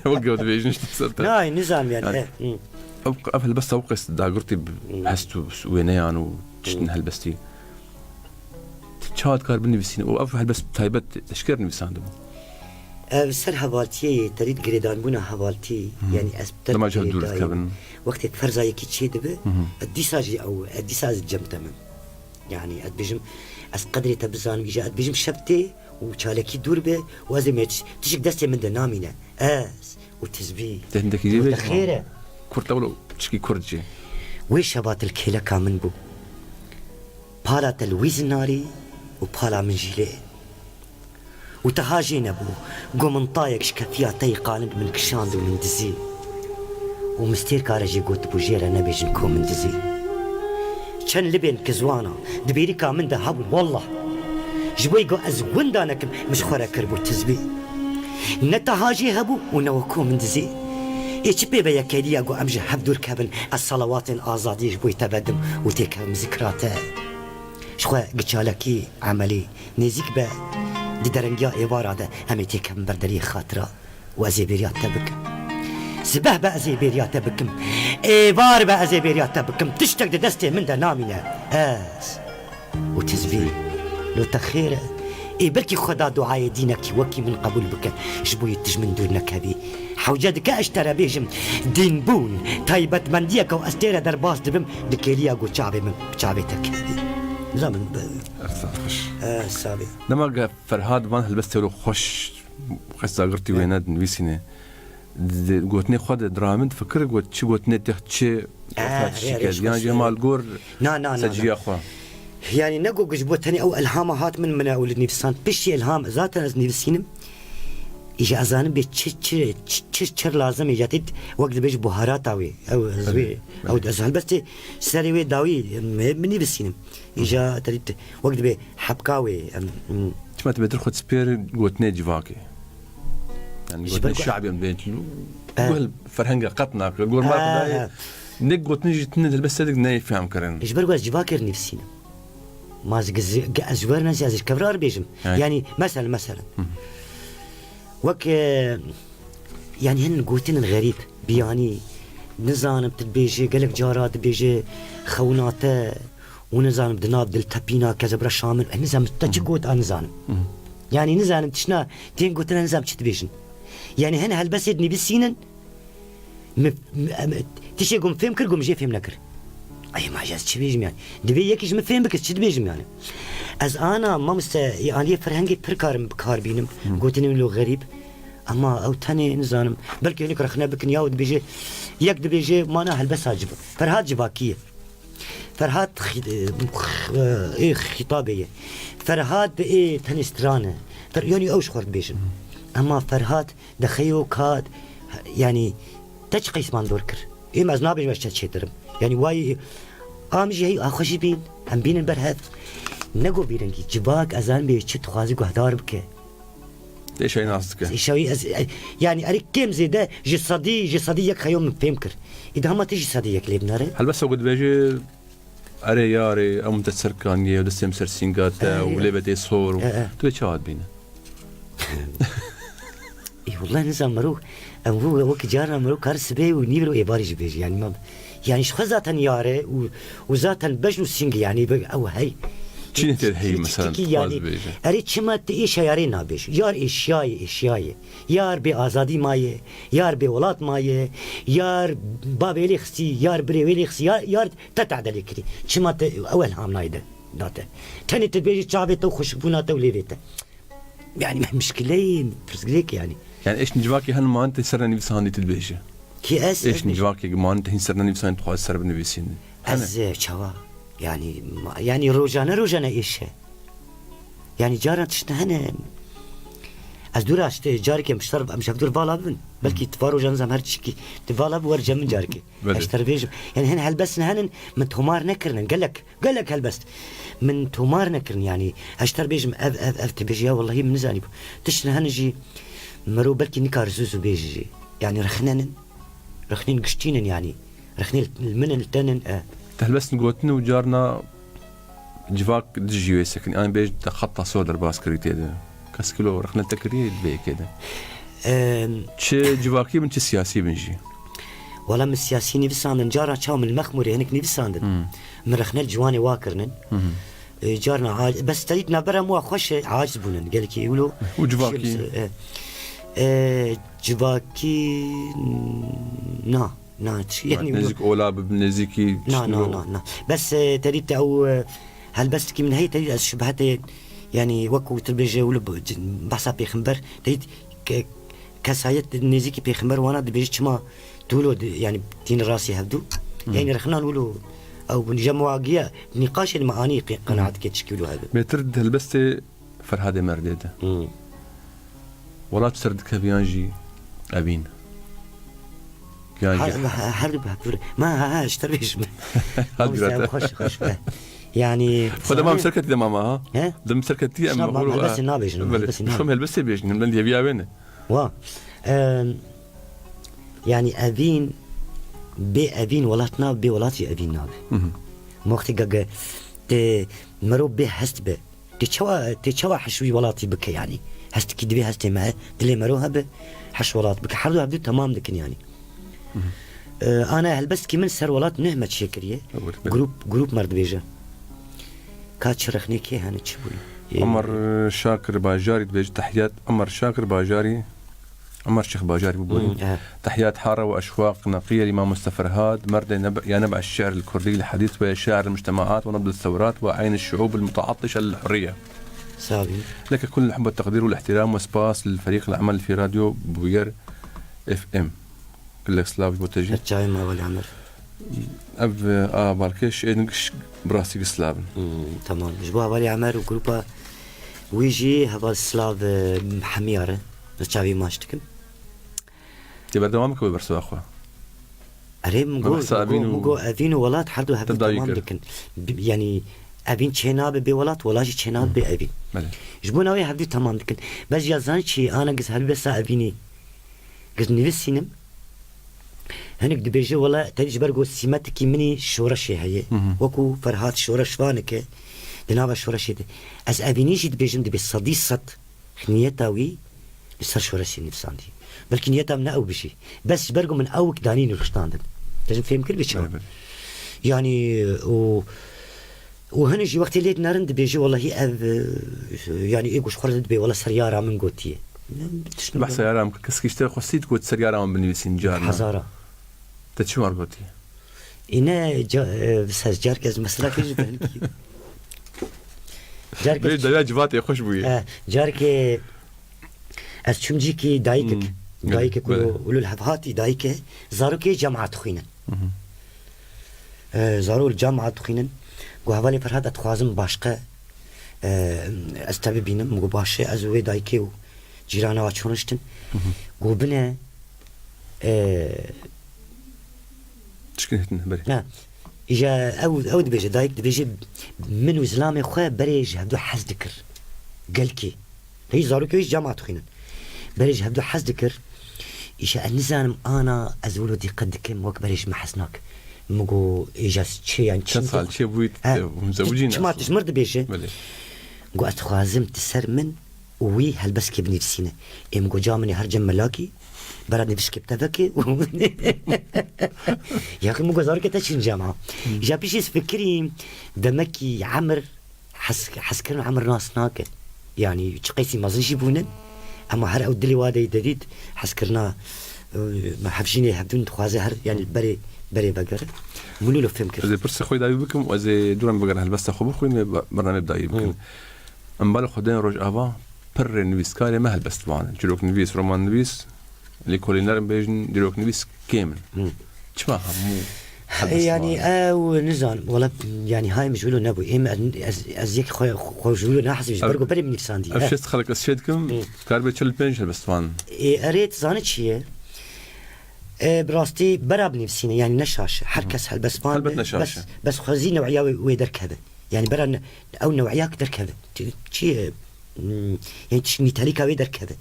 E: وقعد بيجنش تصرت
B: لا نظام يعني
E: افل بس اوقس دا قرتي هست وينها انو تشتن هلبستي تشاد كار بني بسين او افل بس تايبت تشكرني بساندو
B: بسر هوالتي تريد قريدان بونا هوالتي يعني اسبتت
E: لما جاء دولت كابن
B: وقت فرزاي كي تشي دبه الديساجي او الديساز الجم تمام يعني ادبجم اس قدري تبزان بيجي ادبجم شبتي وشالكي دور به وازمت تشك دستي من دنامينا اس وتسبي
E: عندك يجي
B: خيره
E: كرت اولو تشكي كرجي
B: ويش شبات الكيله كامن بو بالا تلويز ناري وبالا من جيلي وتهاجين ابو قوم طايق شكفيا تاي قالن من كشاند ومن دزي ومستير كارجي قلت بوجيرا نبيج نكون من دزي كان لبن كزوانا دبيريكا من ده هبل والله جبوي جو از وندانك مش خورا كربو تزبي نتا هاجي هبو ونوكو من دزي ايش بيبا يا كيديا جو امجه حبدور كابن الصلوات الازادي جبوي تبدم وتيكم ذكراته شخوا قتشالكي عملي نزيك با دي درنجا عبارة ده همي تيكم بردري خاطرة وازيبيريات تبك سبه بقى زيبيريات تبكم ايبار بقى زيبيريات تبكم تشتك دي دستي من ده نامينا وتزبي لو تخيره بلكي خدا دعاء دينك وكي من قبول بك جبوي تجمن دورنك هبي حوجدك اشترى بيجم دين بون تايبت منديك واستيرا درباس دبم دكيليا قو شعبي من شعبيتك هبي زمن سابي
E: لما فرهاد وان هلبست له خوش خسا قرتي ويناد نويسينه قوتني خد درامن فكر قوت شي قوتني تخشي يعني جمال قور
B: نا
E: سجيا اخوا
B: يعني نقو جبوتني او الهامات من منا ولدني بسان بشي الهام ذات نزني بسينم يجي ازان بي تشر لازم يجاتيد وقت بيج بهارات او زوي او ازال بس سريوي داوي مني بسينم يجا تريد وقت بي حبكاوي
E: ما تبي تاخذ سبير قوتني جواكي يعني قوتني الشعبي من بين قول فرهنجا قطنا قول ما نقوت نجي تند بس صدق نايف فهم كرن
B: ايش برغوا جواكر نفسينا ما ازورنا از كبرار بيجم يعني مثلا وك يعني هن قوتين الغريب بياني نظام بتبيجي قالك جارات بيجي خوناته ونظام بدناب دل تبينا كذا برا شامل نظام تجقوت نظام يعني نظام تشنا تين قوتنا نظام تبيجن يعني هن هالبس ابني بالسينن تشي قوم فهم كر قوم جي فهم نكر اي ما جاز تبيجم يعني دبي يكيش مفهم بك تبيجم يعني از انا ما مست يعني فرهنجي بركارم بكار بينم قوتني لو غريب اما او تاني نظام بلكي هنيك رخنا بك ياود بيجي يقد بيجي ما انا هالبس عجب فرهاد جباكيه فرهاد خطابيه فرهاد بايه تنسترانه يعني اوش خورد بيجن اما فرهاد دخيو كاد يعني تشقيس ما ندوركر ايه ما زنابي باش تشيترم يعني واي امجي هي اخوشي بين هم بين برهد نقو بيرنجي جباك ازان بي تشت خوازي قهدار بك
E: ايش اي ناسك
B: ايش يعني اريك كم زيده جسديك خيوم فهمكر اذا ما تيجي صديق لي بناري
E: هل بس قد بيجي اري ياري ام تسركانيه ودسم سرسينغاتا ولبدي صور تو تشاد بينا
B: اي والله نظام مروك هو وقت جارنا مروك كارس بي ونيبرو ايبارج بيجي يعني ما يعني شخص ذاتا ياري وذاتا بجنو سينغ يعني او هي
E: شنو هي مثلا
B: يعني اريد شما ايش ياري نابيش يار اشياء يار بآزادي مايه يار بولات مايه يار بابيلي خسي يار بريويلي خسي يار تتعدل كري شما اول هام نايده داتا تاني تبيجي شعبته وخشبوناته وليبته يعني مشكله برسليك يعني
E: ايش نجواكي هن ما انت سرنا نفساني تدبيجي
B: كي اس
E: ايش نجواكي ما انت سرنا نفساني تخوا سر بنبيسين
B: از شوا يعني روجانا ايش يعني جارنا تشتهن از دور اشت جارك مشترب مش بدور بالا بن بلكي تفارو جنزم هرتشكي تفالا بورجم من جارك اشتر بيج يعني هن هلبس هن من تمار نكرن قالك هلبس من تمار نكرن يعني اشتر بيج اف تبيجيا والله من زاني تشنا هنجي مرو بلكي نكار زوزو بيجي يعني رخنين قشتينن يعني رخنين المنن التنن
E: تهلبس نقوتنا وجارنا جواك دجيو سكن انا بيج خطا سودر باسكريتي ده كاسكلو رخنا تكري البي كده تش جواكي من سياسي بنجي
B: ولا من السياسي نفساندن جارنا شاوم المخموري هنك نفساندن من رخنا الجواني واكرنن جارنا بس تريدنا برا مو خوش عاجز بونن قال لك يقولوا
E: وجواكي
B: جواكي نا
E: يعني نزيك اولا بنزيكي
B: نا بس تريد او هل بس كي من هي تريد شبهته يعني وكو تربيجي ولا بحسا بيخمبر تريد كسايت نزيكي بيخمبر وانا بيجي ما تولو يعني دين راسي هبدو يعني رخنا نقولوا او نجمع نقاش المعاني قناعات كتشكيلوا هذا
E: بترد هلبستي فرهاده مردده ولا تسرد كبيانجي ابين يعني
B: هر ما اشتريش
E: هذا
B: خوش يعني
E: خذ ما مسكت يا ماما
B: ها
E: دم سكتي اما
B: هو بس النابج
E: شو ملبس بيش من اللي يبيع بينه
B: يعني أبين بأبين ولاتنا بولاتي أبين ناب وقتی که ت مرو به هست به تشوا حشوي ولاتي بك يعني هست كي دبي هست ما دلي مرو هب حش ولات بك حردو عبدو تمام دكن يعني انا هلبست كي من سر ولات نهمت شكريه جروب مرد بيجا كاتشرخني كي هاني تشبوي
E: عمر شاكر باجاري بيج تحيات عمر شاكر باجاري عمر شيخ باجاري بقول تحيات حارة وأشواق نقية لإمام مصطفى فرهاد مرد ينبع الشعر الكردي الحديث وشاعر المجتمعات ونبض الثورات وعين الشعوب المتعطشة للحرية
B: سابي
E: لك كل الحب والتقدير والاحترام وسباس للفريق العمل في راديو بوير اف ام كل سلافي بوتجي
B: تشاي ما ولي عمر
E: بالكش انكش براسي سلافن
B: تمام جبوها ولي عمر وجروبا ويجي هذا سلاف حمياره تشاي ماشتكم
E: تبر دوامك وبرسو اخو
B: اري مغو افينو ولات حردو هذا تمام لكن يعني ابين چناب به ولات ولاجي چناب به ابي جبونا وي هبدي تمام لكن بس يازان شي انا قز هبي بس ابيني قز نفسينم هنك دبيجي ولا تجبرغو سيمتكي مني شورشي هي وكو فرهات شورش وانك دنابا شورشي از ابيني جيت بيجن دبي صديصت خنيتاوي بسر شورشي نفساندي بلكي نيتها من أو بشي بس برقوا من أوك دانين الخشتاندن تجد فهم كل بشي يعني وهنجي وقت اللي نارند بيجي والله يعني إيقوش خرجت بي ولا سريارة من قوتية
E: بحث سيارة كسكي اشتري خصيت قوت سريارة من بنويسين جارنا
B: حزارة
E: تتشو مرقوتي
B: إنا بس جارك از مسلا كيجي بهنكي
E: جارك دلاج باتي خوش بوي
B: جارك از چونجي كي دايك كلو ولو الحبهاتي دايك زارو كي جامعة خوينن زارو الجامعة خوينن قو هوالي فرهاد اتخوازم باشقه استبي بينم قو باشه ازوه دايكي و جيرانا وچونشتن قو بنا
E: تشكينتن بري
B: إجا أو دبيجي دايك دبيجي منو زلامي خواه بريج هبدو حز دكر قلكي هي زارو كي جامعة خوينن بريج هبدو حز دكر إيشا النزانم أنا أزولو دي قدكم وك بريج ما حسناك مقو إيجاز شي يعني
E: كم سال شي بويت ومزوجين
B: شما تشمرد بيجي قو أتخوازم تسر من وي هلبس كي بني بسينة مقو جامني هرجم ملاكي برادني بشكي بتفكي يا أخي مقو زارو كتاشين جامعة إيجا بيشي سفكري دمكي عمر حسكرنا عمر ناس ناك يعني تقيسي مازنشي بونن اما هر او دلي وادي جديد حسكرنا ما حبشيني هبدون خوازه هر يعني بري بقر مولو له فهم كده
E: زي برس خوي دايو بكم وزي دوران بقر هل بس اخو خوي برنامج دايو بكم ام بالو خدين روج ابا بر نويس كاري ما هل بس طبعا جلوك نويس رومان نويس اللي كولينار بيجن جلوك نويس كامل تشما مو
B: يعني او نزان ولا يعني هاي مجولو نبو ازيك خو جولو نحس برغو بري من نفساندي
E: افشت خلق اسشدكم كاربه تشل بنش بس طبعا
B: اريت زانت شيء براستي براب نفسينا يعني نشاش حركس هالبس بس خوزي نوعيه ويدركبه يعني برا او نوعياك دركبه شيء يعني تشني تاريكا ويدركبه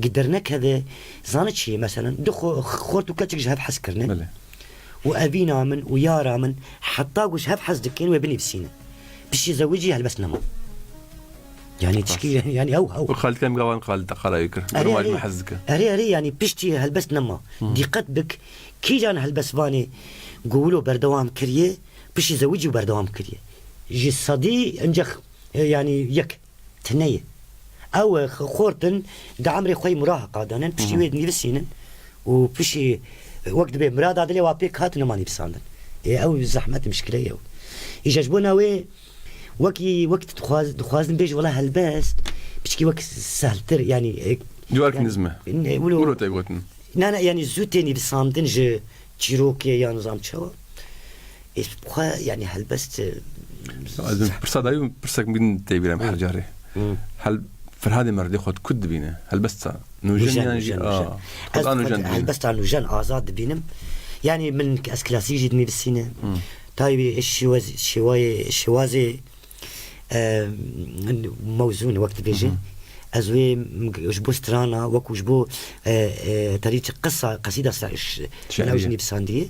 B: قدرنا كذا زانت شيء مثلا دخو خورتو كاتك جهاب حسكرنا وأبينا من ويارا من حتى وش هف حز دكين وبني بسينا بشي زوجي هلبس نما يعني تشكي يعني أو
E: وخالد كم قوان خالد خلايك برماج محزك
B: أري يعني بشتي هلبس نما دقت بك كي جان هلبس فاني قولوا بردوام كريه بشي زوجي وبردوام كريه جي صدي انجخ يعني يك تنية أو خورتن دا عمري خوي مراهقة دانن بشي ويدني بسينا وبشي وقت بي مراد عدلي وابيك هاتنا ماني بساندن او زحمات مشكله يجبونا وي وقت تخوازن بيج ولا هلبس بشكي وقت سهلتر يعني
E: دوارك نزمه ولو تايغوتن
B: انا يعني زوتيني بساندن ج تشيروكي يا نظام تشوا يعني هلبست
E: برصاد ايوم برسك من تيبير ام حجاري هل فرهادي مرد ياخذ كد بينه هل بس نوجن يعني
B: هل بس نوجن آزاد بينم يعني من اسكلاسي جدني بالسينة طيب الشوازي موزون وقت بيجي أزوي جبو سترانا وكو جبو طريقة قصيدة شعرية بساندية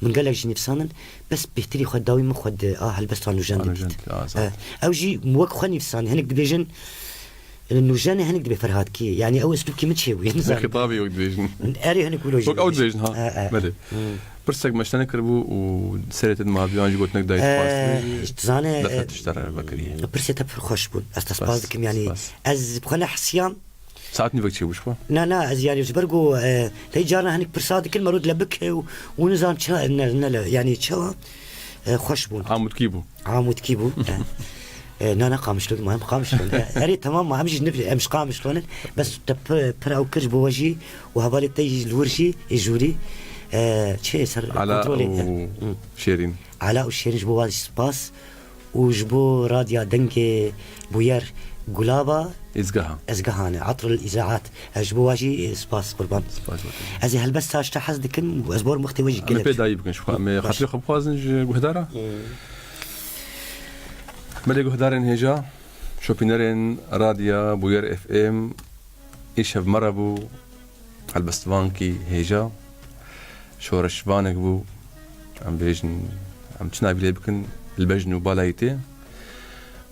B: من قال لك جني بسانن بس بيهتري خد داوي مخد هالبس عن جان أو جي موك خني بسان هنك دبيجن النوجان هنك دبي فرهاد كي يعني أول أسلوب كي متشوي
E: خطابي وقت بيجن
B: أري هنك ولو
E: وقت أول بيجن ها مدي برسك مشتنا كربو وسيرت ما بيان جوت نك دايت باس
B: زانه
E: دخلت اشترى بكريه
B: برسيت خوش بون استسباز كم يعني از بخنا حسيان
E: ساعتني بكتشي وشوا
B: لا از يعني جبرقو تيجارنا هنك برصاد كل مرود لبك ونظام يعني تشوا خوش بون عامود كيبو نا قامش لون مهم قامش لون اري تمام ما همش نبي مش قامش لون بس براو كرج بوجي وهبالي تيجي الورشي يجوري شيء صار
E: علاء وشيرين
B: علاء وشيرين جبوا هذا سباس وجبوا راديا دنكي بوير قلابة ازقهانة عطر الإذاعات جبوا واجي سباس قربان هذه هالبس تاج تحز دكن وأسبوع مختي وجه
E: كلب. أنا بداية بكن شو ما خاطر خب خوازن جهدارة. ملي جهدارين هجا شو بينرين راديا بوير اف ام إيش بمربو هالبستوانكي هجا شو رشبانك بو عم بيجن عم تنابي لي بكن البجن وبالايتي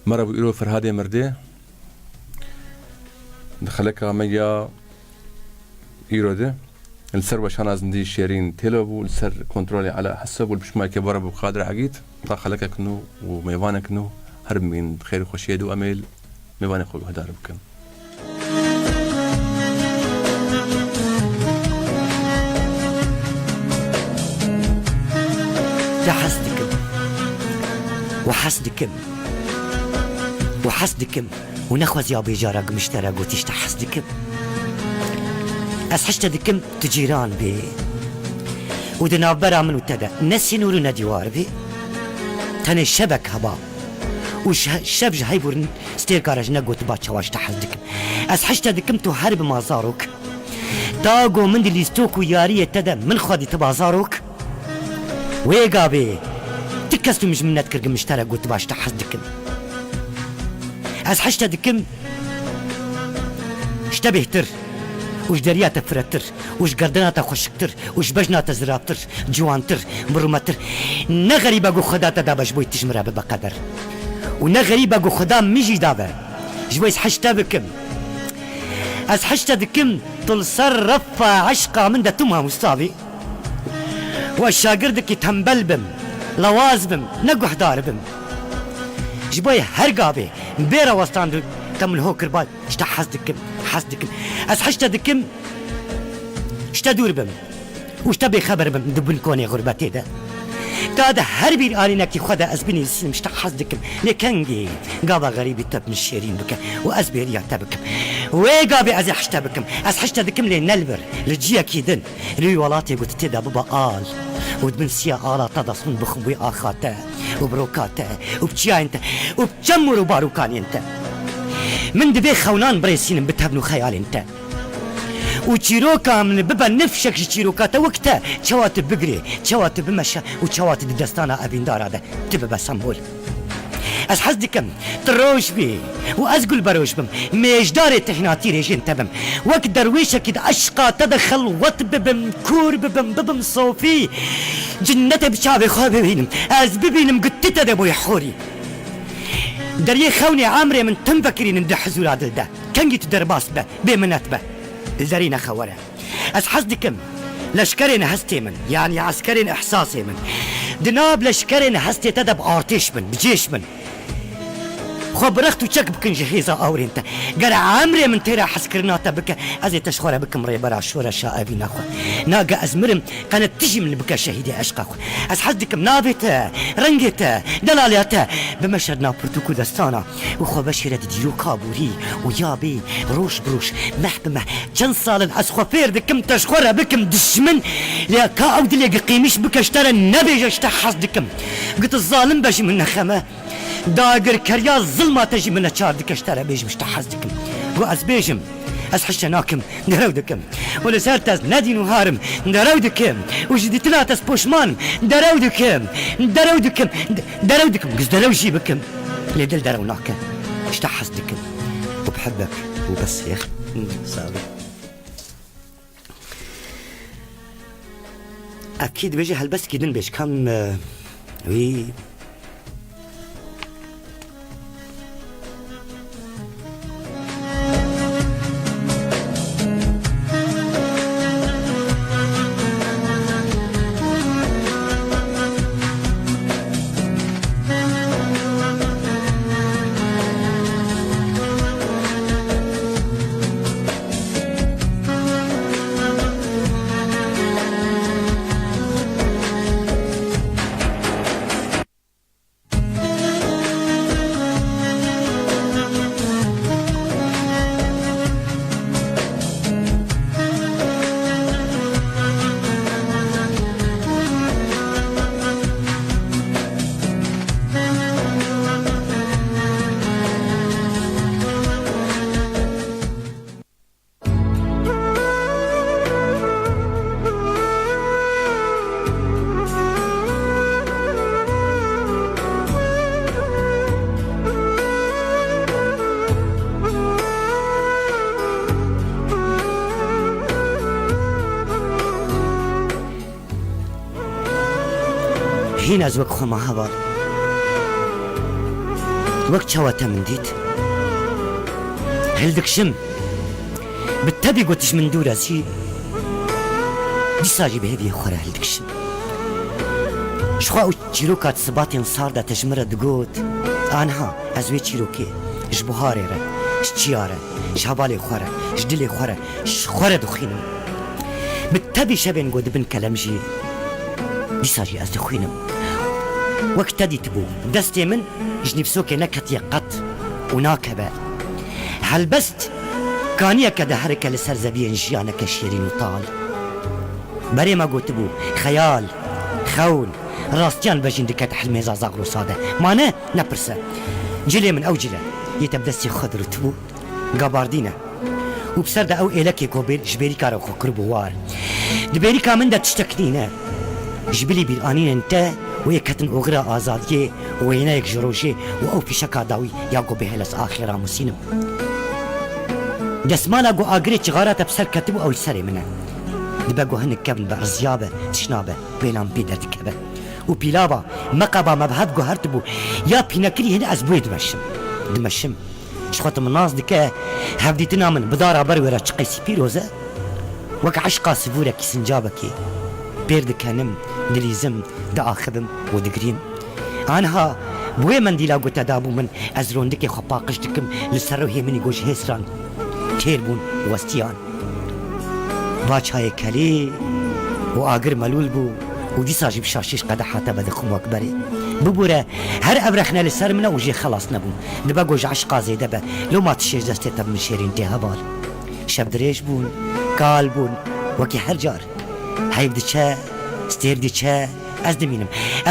E: مربو إيرو فرهادي مردي دخلك ميا إيرو ده السر وشان أزندي شيرين تلو السر كنترولي على حسب والبشماي كبار أبو قادر عقيد دخلك كنو وميوانك كنو هرب من خير خوشيد وأميل ميوانك خو هدار بكن
B: وحسدكم ونخوز يا بيجارك مشترك وتشت حسدكم أسحشتدكم تجيران بي ودنا برا من وتدا نسي نورنا ديوار بي تاني الشبك هبا وش الشبج هايبور ستير كارج نقوت باتشا واش تحسدكم أسحشتدكم تهرب مازاروك داغو من دي لستوك ويارية تدا من خادي تبازاروك ويقابي تكستو مش منات كرق مشترك قوت باش تحسدكم أسحشت دكم اشتبهتر وش دريات فرتر وش قردنات خوشكتر وش بجنات زرابتر جوانتر مرومتر نغريبا قو خدا تدابا جبوي تجمرا بقدر ونغريبا قو خدا ميجي دابا جبوي اسحشت بكم أسحشت دكم تلصر رفا عشقا من دا تمها مصابي والشاقردك يتنبلبم لوازبم نقو حداربم جبوي هرقابي بيرا وستاندو تم هو كربال اشتا حسدكم أسحشتا دكم اشتا دوربم واشتا بخبر بم دبن كوني غربتي ده تادا هربير آليناكي خدا أزبني السلم اشتا حسدكم لكنجي قابا غريبي تب من الشيرين بك وأزبير يعتبكم ويقابي أزي حشتا بكم أسحشتا دكم لنلبر لجيا كيدن لي ولاتي قلت تدا بابا آل ودمن سيا آلا تدصن بخبوي آخاته وبروكاته وبتشيا انت وبتجمر وباروكان انت من دبي خونان بريسين بتهبنو خيال انت وتشيروكا من ببا نفشك تشيروكاتا وقتا شوات بقري شوات بمشا وشوات دستانا ابين دار هذا تبقى سمبول أسحزدكم تروش بي وأزقل بروش بم ميجدار التحناتي ريجين تبم وقت درويشة كده أشقى تدخل وطببم كور ببم صوفي جنة بشابي خوابي بينم أز ببينم قتتا دبو يحوري دريه خوني عامري من تنفكرين ندح حزور عدل ده كان جيت درباس به بمنات به الزرينة خوارة أسحزدكم لشكرين هستي من يعني عسكرين إحساسي من دناب لشكرين هستي تدب آرتيش من بجيش من خبرخت وشك بكن جهيزة أوري انت قال عمري من تيرا حسكرناتا بك أزي تشخورة بك مري برا شورة شائبين أخو ناقا أزمرم كانت تجي من بكا شهيدي أشقا أخو أسحزدكم نابتا رنجتا دلالياتا بمشهدنا برتوكو دستانا وخو بشيرة ديو كابوري ويابي روش بروش محبمة جنصال أسخوفير دكم تشخورة بكم دشمن ليا كاود ليا قيميش بك اشترى النبي جشتا حسدكم قلت الظالم باجي من نخمة داقر كريا ظلمة تجي من أشار دك اشترى بيجم اشتحزدكم وأز بيجم از حشناكم دراودكم ولا سارتاز نادي نهارم دراودكم وجدي تلاتس بوشمان دراودكم قصد دروشي بكم لدل دروناك اشتاح حسدكم وبحبك وبس يا اخي صافي اكيد بيجي هالبس كيدن بيش كم وي هنا زوك خما هبال وقت شواتا من ديت هلدك شم بالتبي قوتش من دورة سي دي ساجي بهدي خورا هلدك شم شخوا تشيروكات صباتين صاردا تجمرة دقوت آنها أزوي تشيروكي جبهاري را شتيارة شهبالي خورا جدلي خورا شخورا دخينم بالتبي شبين قود بن كلامجي دي ساجي أز دخينم وقت تدي تبو دستي من جنبسوكي نكت يقط وناكبة هلبست كانية كدهرك لسر زبين جيانك شيرين وطال بري ما قلت بو خيال خول راستيان بجين دكات حلمي زازاغلو صادة مانا نبرسة جلي من أوجلة يتبدسي خضر تبو قاباردينة وبسرد أو إلكي كوبيل جبيري كارو كربوار دبيري كامن دا تشتكنينا جبلي بالآنين انت ويكتن أغرى آزادية وينايك جروجي وأو في شكا داوي ياقو بهلس آخرا مسينم دسمانا قو آقري تغارات بسر كتبو أو يسري منه دبقو هنك كبن برزيابة تشنابة بيلان بيدر تكبه وبيلابا مقابا مبهد قو هرتبو يا بينكري هنا أزبوي دمشم شخوت مناز دكا هفديتنا من بدارا برويرا تشقيسي بيروزة وك عشقا سفورة كي سنجابكي بيرد كانم دليزم دا آخذم ودقريم آنها بوي من ديلا قو تدابو من أزرون دكي خباقش دكم لسرو هي مني قوش هسران تيربون وستيان باچ هاي كالي وآقر ملول بو ودي ساجي بشاشيش قدحاتا بدخم وكبري ببورة هر أبرخنا لسر منا وجي خلاص نبو نبا قوش عشقا زيدا با لو ما تشيش دستيتا من شيرين تيها بال شب دريش بون قال بون وكي هر جار هاي بدي چه ستير دي چه از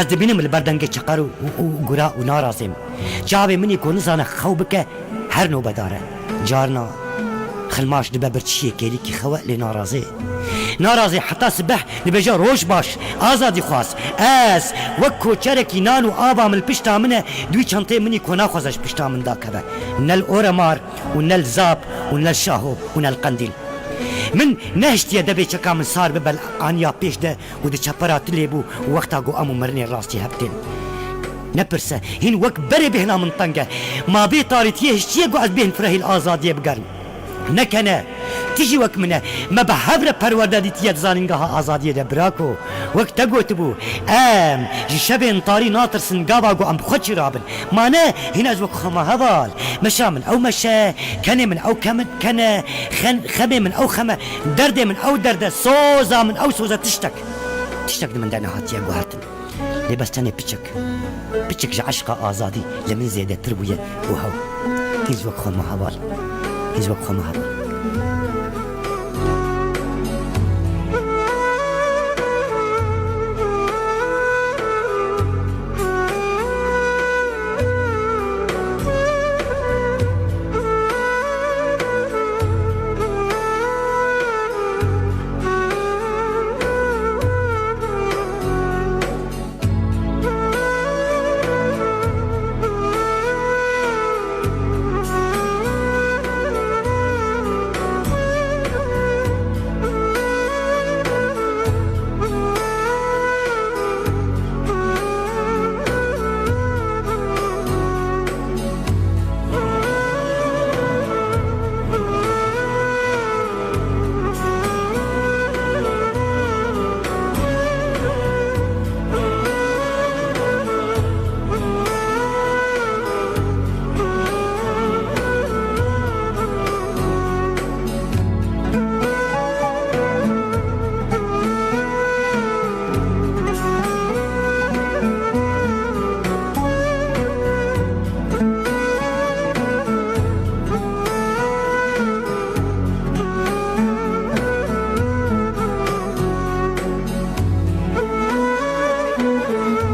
B: دبينم البردنگه چقارو وقرا ونارازم جابي مني كو نزانا خوبك هر نو بداره جارنا خلماش دبا برچيه كيلي كي خوا نارازي حتى صبح نبجا روش باش آزادي خواس اس وكو چركي نانو آبا من البشتا منه دوي چانتي مني كو ناخوزش بشتا من داكبه نل اورمار ونل زاب ونل شاهو ونل قنديل من نهشتيا دبي چكا من صار ببل آنيا پیش ده ودي چپرات ليبو وقتا قو امو مرني راستي هبتين نبرسه هين وك بري بهنا من طنقه ما بي طارتيه هشتيا قو از بين فرهي الآزادية بقرن نكنا تيجي وك منه ما بحبر پروردادي تيات زانينغها آزادية ده براكو وك تقو تبو جي شبين طاري ناطر سنقابا قو ام بخوشي رابن مانا هنا از وك خما هبال مشا من او مشا كني من او كنا خمي من او خمه درد من او درد سوزا من او سوزا تشتك من دانا هاتيا قو هاتن لبستاني بيشك جا عشقا آزادي لمن زيادة تربوية وهو هيز وك خما هبال
C: لا